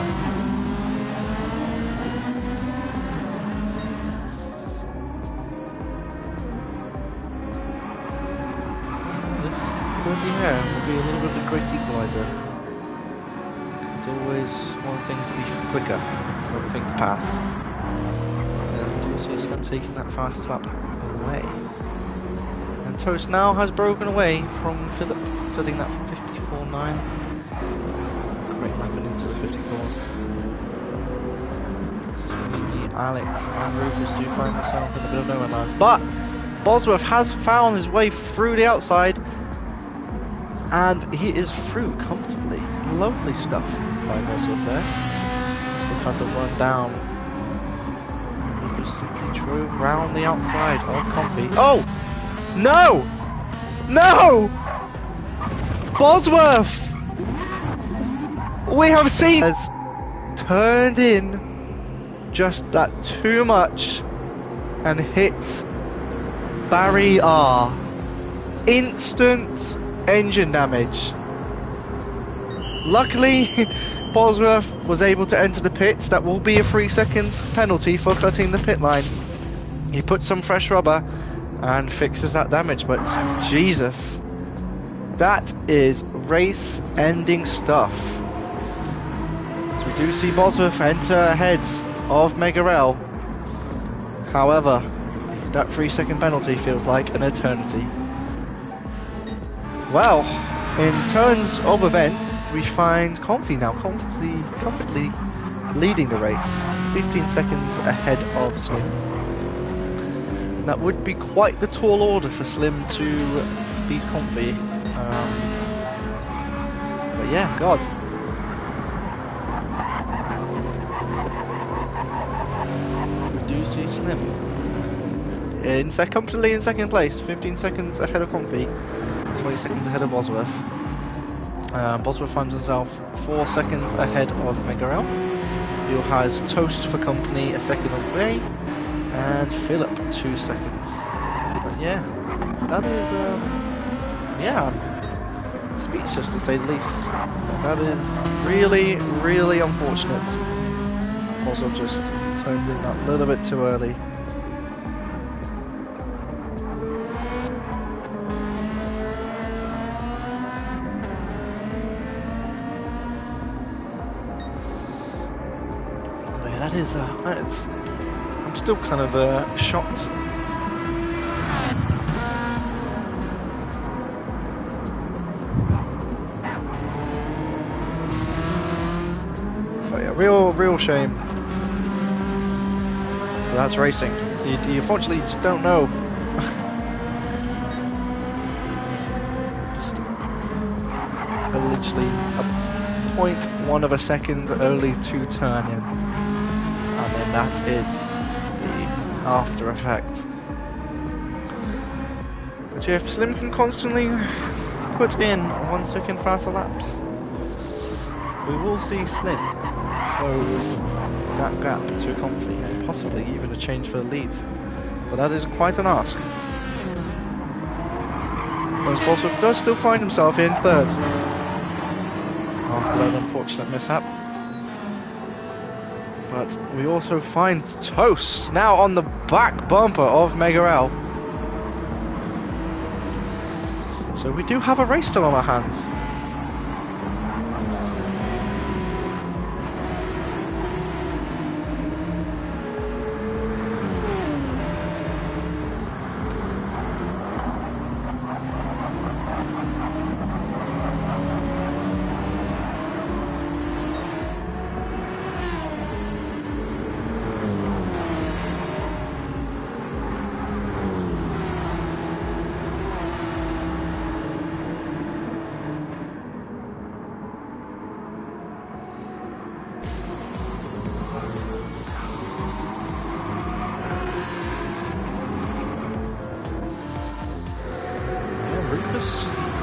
This will be a little bit of a great equaliser. It's always one thing to be quicker, it's another thing to pass. And you'll see Slim taking that fastest lap away. And Toast now has broken away from Phillip, setting that for 54.9. Great lapping into the 54s. Sweeney, Alex and Rufus do find themselves in a bit of no man's land. But Bosworth has found his way through the outside, and he is through comfortably. Lovely stuff by Bosworth there. Still had the run down. Rufus simply drove round the outside on Comfy. Oh! No! No! Bosworth! We have seen has turned in just that too much and hits Barry R. Instant engine damage. Luckily, Bosworth was able to enter the pits, that will be a 3-second penalty for cutting the pit line. He puts some fresh rubber and fixes that damage, but Jesus, that is race-ending stuff. So we do see Bosworth enter ahead of Megarel. However, that 3-second penalty feels like an eternity. Well, in terms of events, we find Comfy now comfortably leading the race, 15 seconds ahead of Slim. That would be quite the tall order for Slim to beat Comfy. But yeah, God. We do see Slim comfortably in second place, 15 seconds ahead of Comfy, 20 seconds ahead of Bosworth. Bosworth finds himself 4 seconds ahead of Megarel, who has Toast for company a second away, and Philip 2 seconds. But yeah, that is, I'm speechless to say the least. That is really, really unfortunate. Bosworth just turns in that little bit too early. That is, I'm still kind of shocked. But yeah, real shame. But that's racing. You unfortunately just don't know. Just literally a 0.1 of a second early to turn in. And then that is the after effect. But yeah, if Slim can constantly put in 1 second faster laps, we will see Slim close that gap to Comfy and possibly even a change for the lead. But that is quite an ask. Whereas Bosworth does still find himself in third after that unfortunate mishap. But we also find Toast now on the back bumper of Megarel. So we do have a race still on our hands.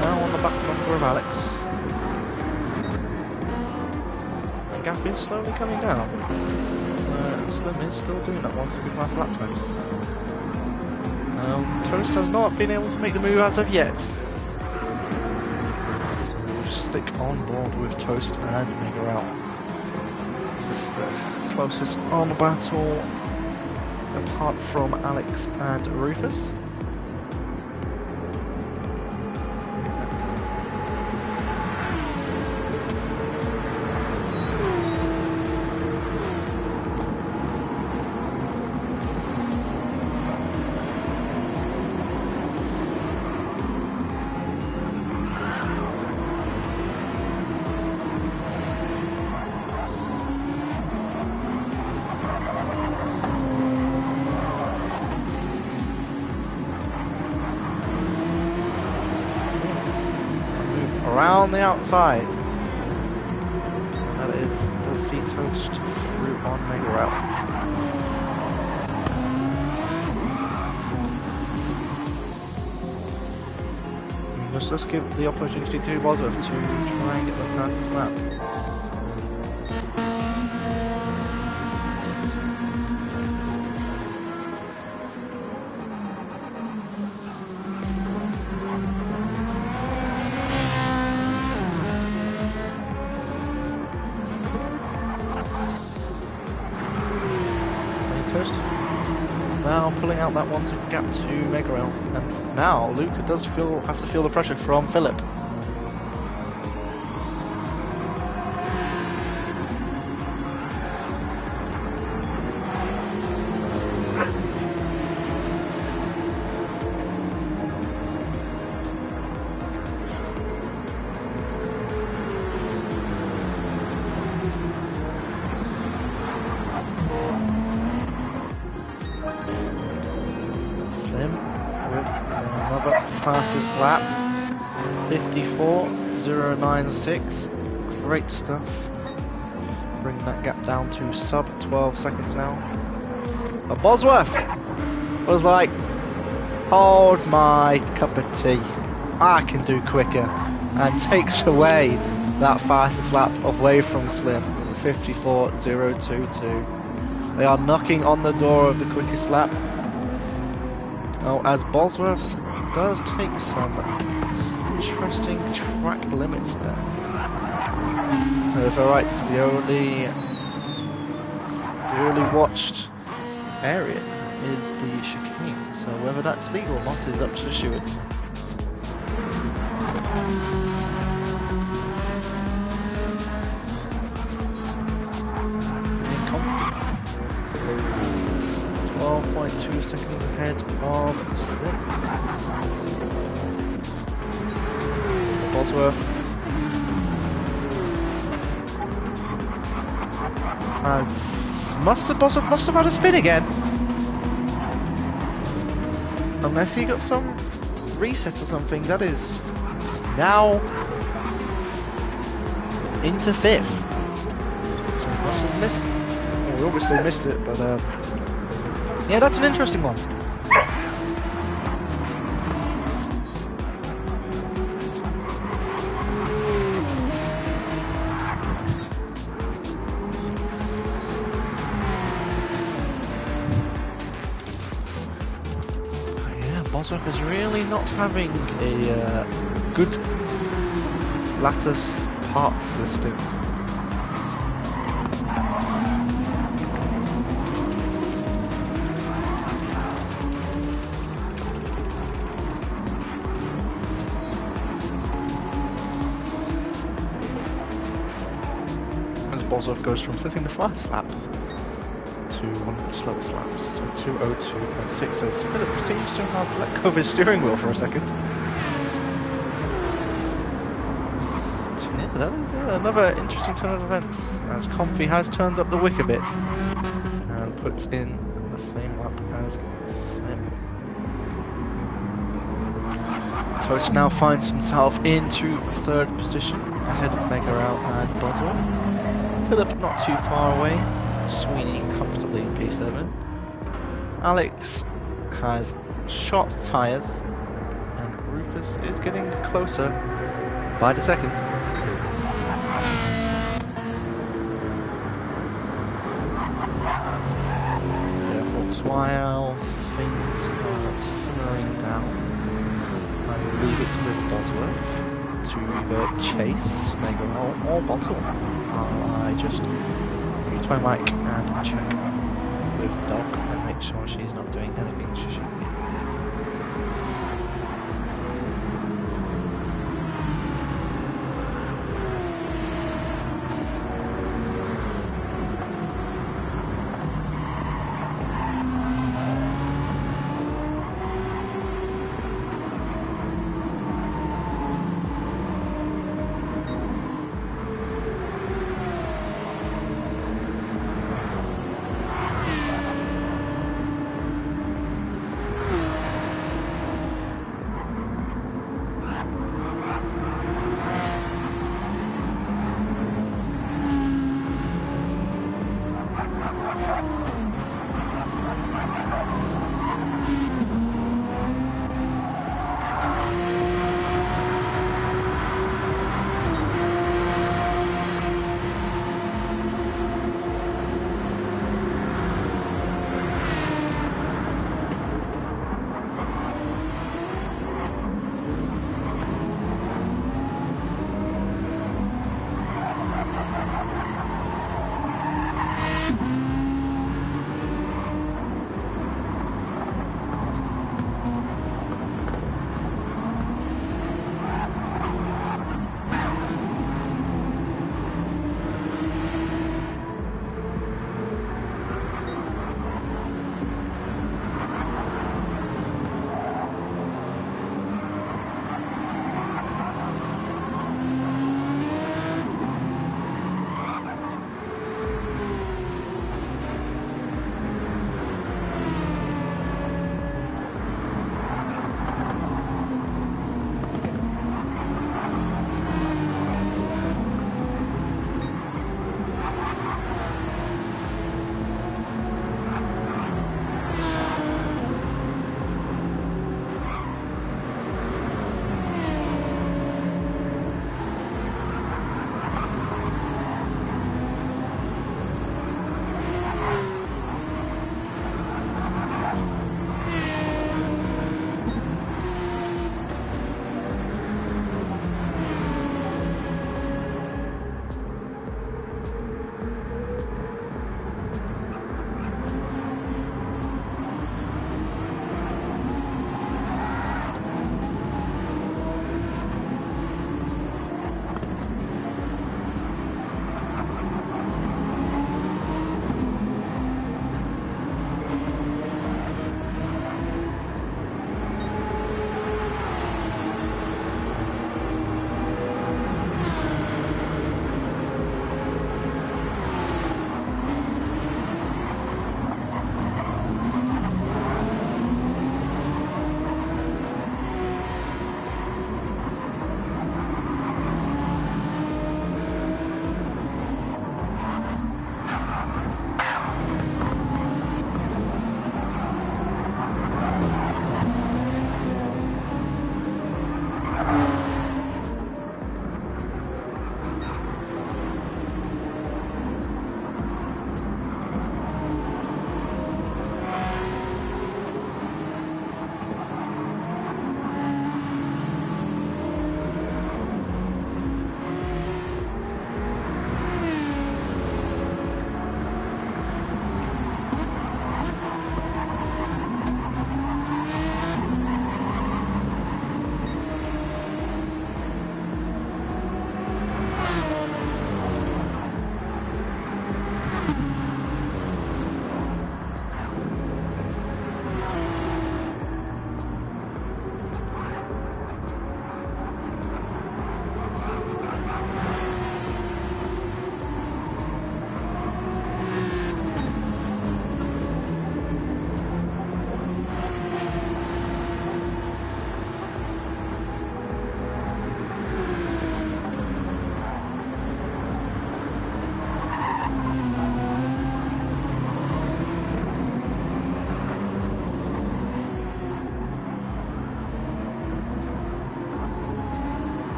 Now on the back bumper of Alex. The gap is slowly coming down. Slim is still doing that 1 second last lap times. Toast has not been able to make the move as of yet. So we'll stick on board with Toast and Megarel. This is the closest on battle apart from Alex and Rufus. Around the outside. That is the see Toast through on Megarel. Let's give the opportunity to Bosworth to try and get the fastest lap. toast. Now pulling out that 1 second gap to Megarel, and now Luke does have to feel the pressure from Philip. Another fastest lap, 54.096. Great stuff. Bring that gap down to sub 12 seconds now. But Bosworth was like, hold my cup of tea, I can do quicker, and takes away that fastest lap away from Slim, 54.022. They are knocking on the door of the quickest lap. Oh, as Bosworth does take some interesting track limits there. It's alright, the only watched area is the chicane, so whether that's legal or not is up to the stewards. 12.2 seconds ahead of Slim. Bosworth Bosworth must have had a spin again. Unless he got some reset or something. That is now into 5th. So he must have missed. Well, we obviously missed it, but yeah, that's an interesting one. Bosworth is really not having a good latter part to the stint. As Bosworth goes from sitting the fastest lap to one of the slowest laps, so 2:02.6, as Philip seems to have let go of his steering wheel for a second. Yeah, that is another interesting turn of events, as Comfy has turned up the wick a bit and puts in the same lap as Slim. Toast now finds himself into 3rd position, ahead of Megarel and Bosworth. Philip not too far away, Sweeney comfortably in P7. Alex has shot tyres, and Rufus is getting closer by the second. Therefore, while things are simmering down, I leave it with Bosworth to either chase Megarel or bottle. I just mute my mic and check with Doc and make sure she's not doing anything she shouldn't be.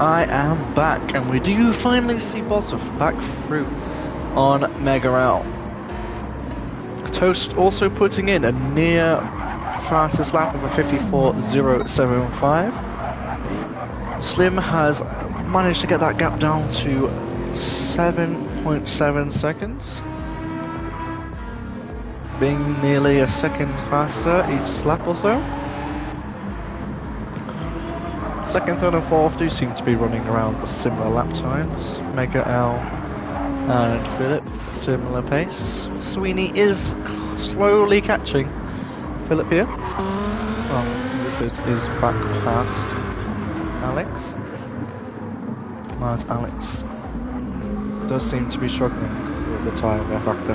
I am back, and we do finally see Bosov back through on Mega L. Toast also putting in a near fastest lap of a 54.075. Slim has managed to get that gap down to 7.7 seconds, being nearly a second faster each lap or so. Second, third and fourth do seem to be running around similar lap times. Mega L and Philip, similar pace. Sweeney is slowly catching Philip here. Rufus is back past Alex. As Alex does seem to be struggling with the tyre wear factor.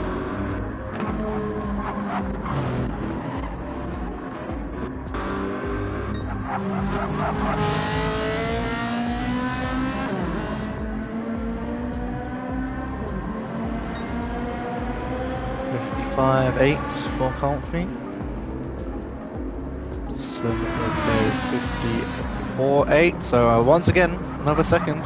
.58 for Comfy. Slim with a 54.8, so once again, another second.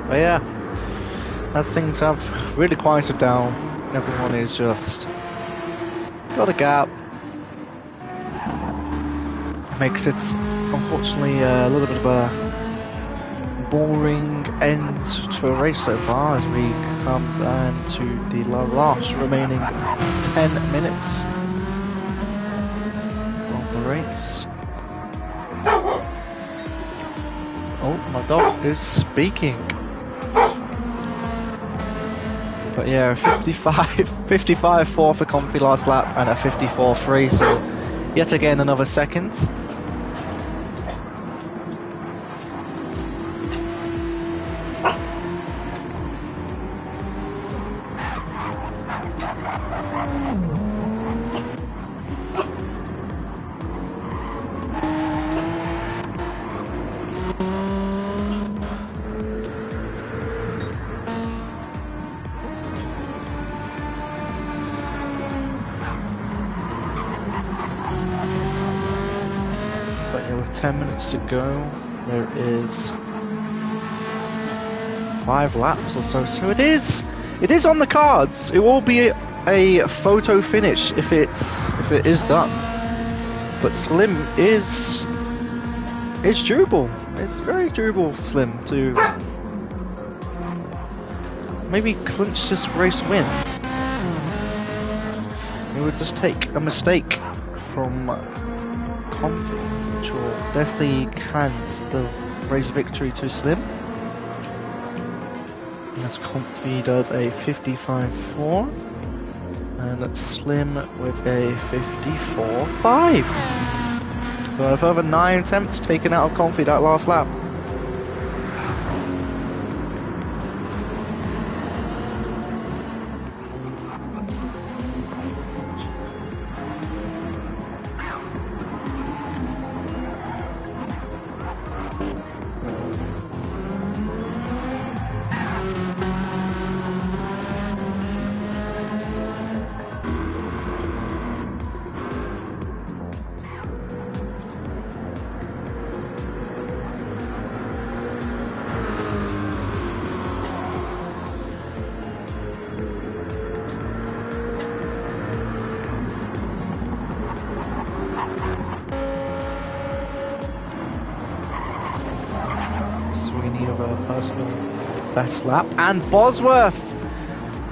But yeah, as things have really quieted down, everyone is just got a gap. Makes it unfortunately a little bit of a boring end to a race so far as we come down to the last remaining 10 minutes of the race. Oh, my dog is speaking. But yeah, 55.4 for Comfy last lap and a 54.3, so yet again another second. But yeah, with 10 minutes to go, there is 5 laps or so. So it is on the cards. It will be a photo finish if it is done. But Slim is durable. It's very durable, Slim, to maybe clinch this race win. It would just take a mistake from Comfy, which will definitely hand the race victory to Slim. As Comfy does a 55.4. And Slim with a 54.5. So a further 9 attempts taken out of Comfy that last lap. Personal best lap, and Bosworth,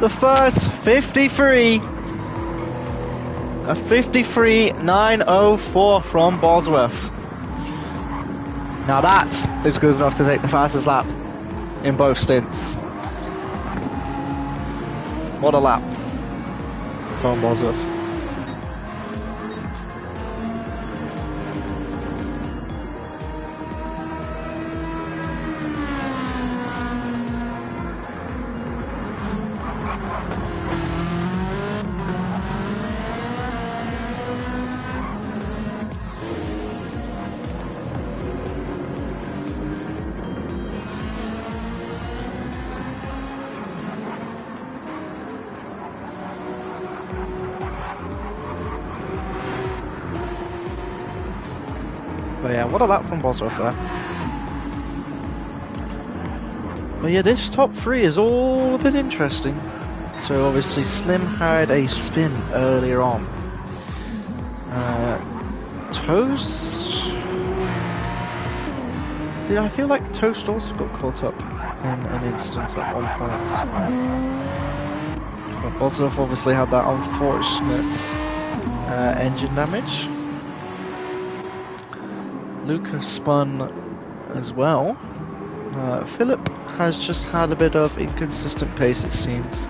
the first 53, a 53.904 from Bosworth. Now that is good enough to take the fastest lap in both stints. What a lap from Bosworth. But yeah, what a lap from Bosworth there. But yeah, this top 3 is all a bit interesting. So obviously Slim had a spin earlier on. Toast... Yeah, I feel like Toast also got caught up in an instance at one point. But Bosworth obviously had that unfortunate engine damage. Lucas spun as well. Philip has just had a bit of inconsistent pace, it seems.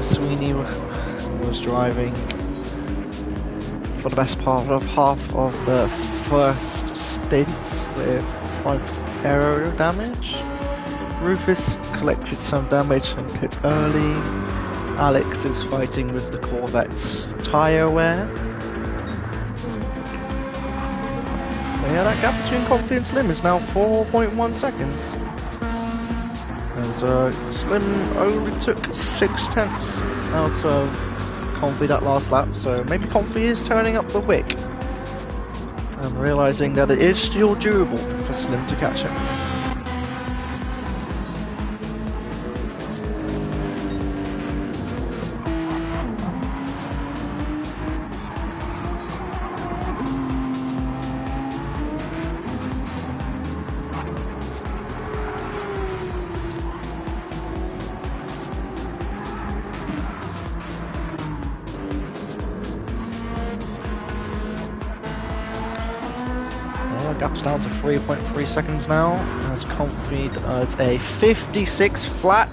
Sweeney was driving for the best part of half of the first stints with front aero damage. Rufus collected some damage and pit early. Alex is fighting with the Corvette's tyre wear. Yeah, that gap between Comfy and Slim is now 4.1 seconds. As Slim only took 6 tenths out of Comfy that last lap, so maybe Comfy is turning up the wick and realising that it is still doable for Slim to catch him. Gap's down to 3.3 seconds now, as Comfy does a 56 flat,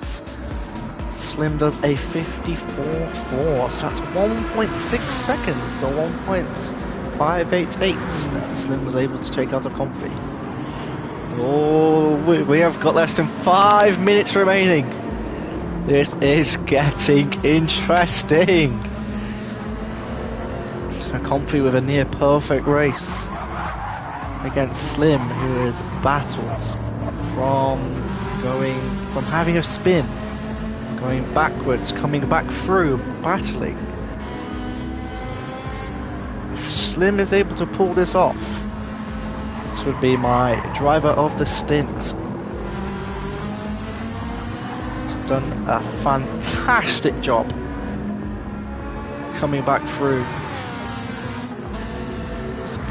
Slim does a 54.4, so that's 1.6 seconds, so 1.588 that Slim was able to take out of Comfy. Oh, we have got less than 5 minutes remaining. This is getting interesting. So Comfy with a near perfect race against Slim, who has battled from having a spin, going backwards, coming back through, battling. If Slim is able to pull this off, this would be my driver of the stint. He's done a fantastic job coming back through.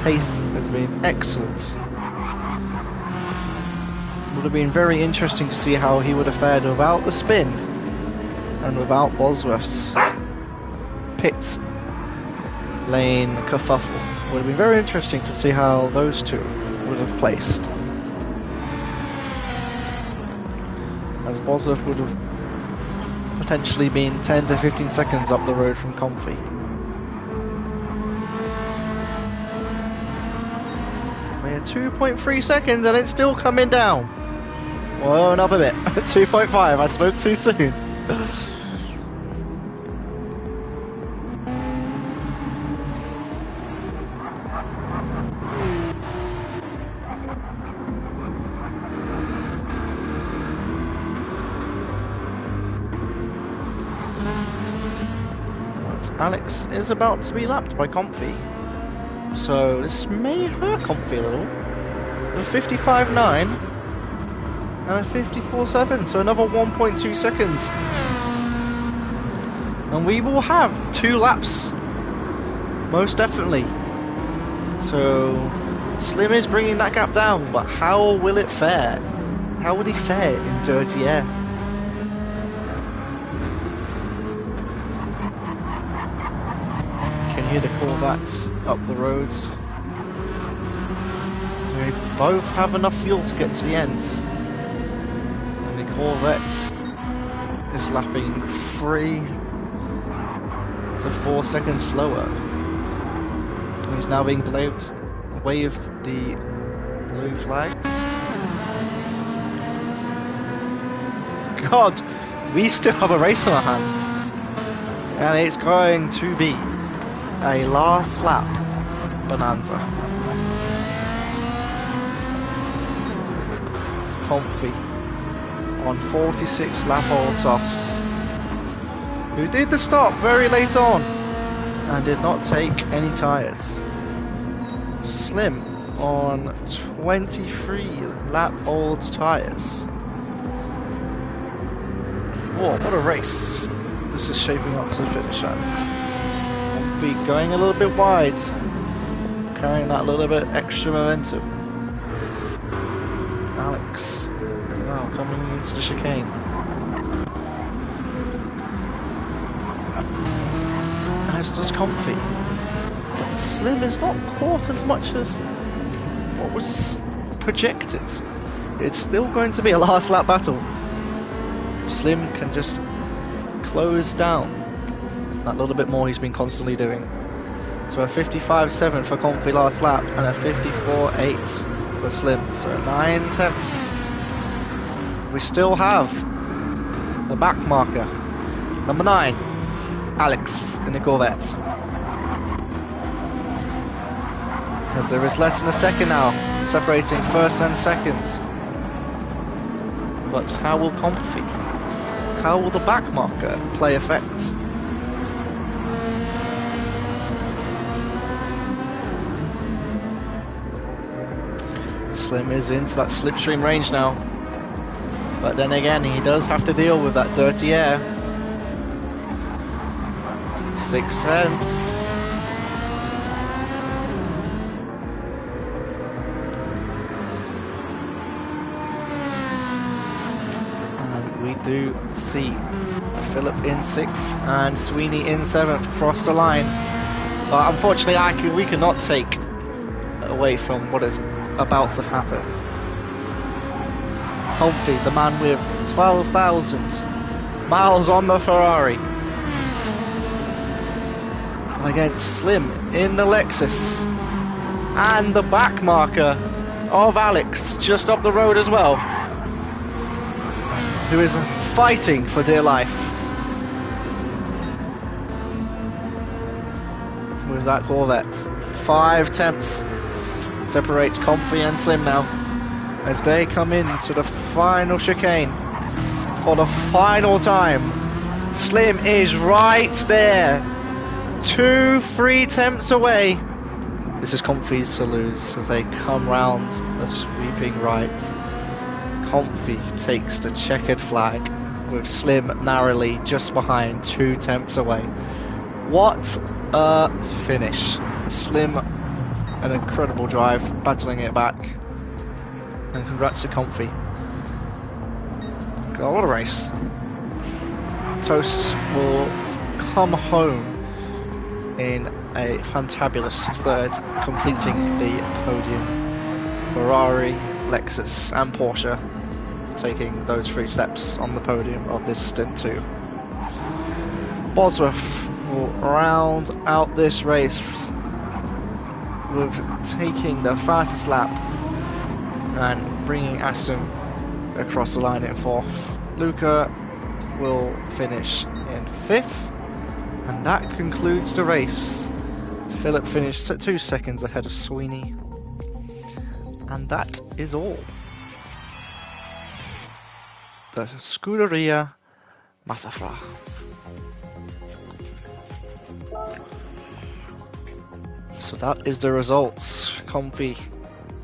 Pace has been excellent. Would have been very interesting to see how he would have fared without the spin and without Bosworth's pit lane kerfuffle. Would have been very interesting to see how those two would have placed. As Bosworth would have potentially being 10 to 15 seconds up the road from Comfy. We're 2.3 seconds and it's still coming down. Well, up a bit. 2.5, I spoke too soon. Alex is about to be lapped by Comfy, so this may hurt Comfy a little. A 55.9 and a 54.7, so another 1.2 seconds. And we will have 2 laps, most definitely. So Slim is bringing that gap down, but how will it fare? How would he fare in dirty air? Hear the Corvettes up the roads. They both have enough fuel to get to the end. And the Corvette is lapping 3 to 4 seconds slower. And he's now being waved the blue flags. God, we still have a race on our hands. And it's going to be a last lap bonanza. Comfy on 46 lap old softs, who did the stop very late on and did not take any tyres. Slim on 23 lap old tyres. Whoa, what a race this is shaping up to the finish line. Going a little bit wide, carrying that little bit extra momentum. Alex now coming into the chicane. As does Comfy. But Slim is not caught as much as what was projected. It's still going to be a last lap battle. Slim can just close down that little bit more he's been constantly doing. So a 55.7 for Comfy last lap and a 54.8 for Slim. So 9 tenths. We still have the back marker. Number 9, Alex in the Corvette. As there is less than a second now separating first and second. But how will Comfy? How will the back marker play effect? Slim is into that slipstream range now, but then again he does have to deal with that dirty air. 6 tenths. And we do see Phillip in 6th and Sweeney in 7th across the line, but unfortunately we cannot take away from what is about to happen. Comfy, the man with 12,000 miles on the Ferrari, against Slim in the Lexus, and the back marker of Alex just up the road as well, who is fighting for dear life with that Corvette. 5 tenths separates Comfy and Slim now as they come into the final chicane for the final time. Slim is right there, 2-3 tenths away. This is Comfy's to lose as they come round the sweeping right. Comfy takes the checkered flag with Slim narrowly just behind, 2 tenths away. What a finish. Slim, an incredible drive, battling it back, and congrats to Comfy. God, what a race. Toast will come home in a fantabulous 3rd, completing the podium. Ferrari, Lexus and Porsche taking those 3 steps on the podium of this stint 2. Bosworth will round out this race with taking the fastest lap and bringing Aston across the line in 4th. Luca will finish in 5th, and that concludes the race. Philip finished 2 seconds ahead of Sweeney, and that is all. The Scuderia Massafra. So that is the results. Comfy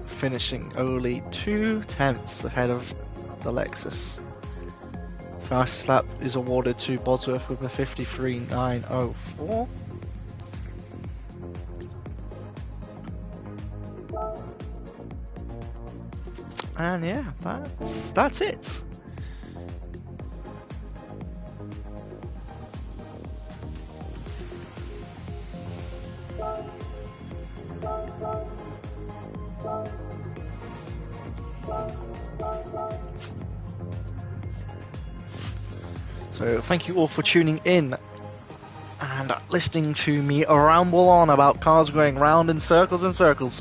finishing only 2/10 ahead of the Lexus. Fastest lap is awarded to Bosworth with a 53.904. And yeah, that's it. So thank you all for tuning in and listening to me ramble on about cars going round in circles and circles.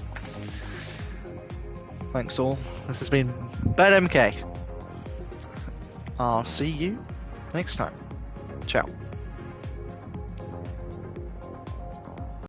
Thanks all. This has been BetMK. I'll see you next time. Ciao.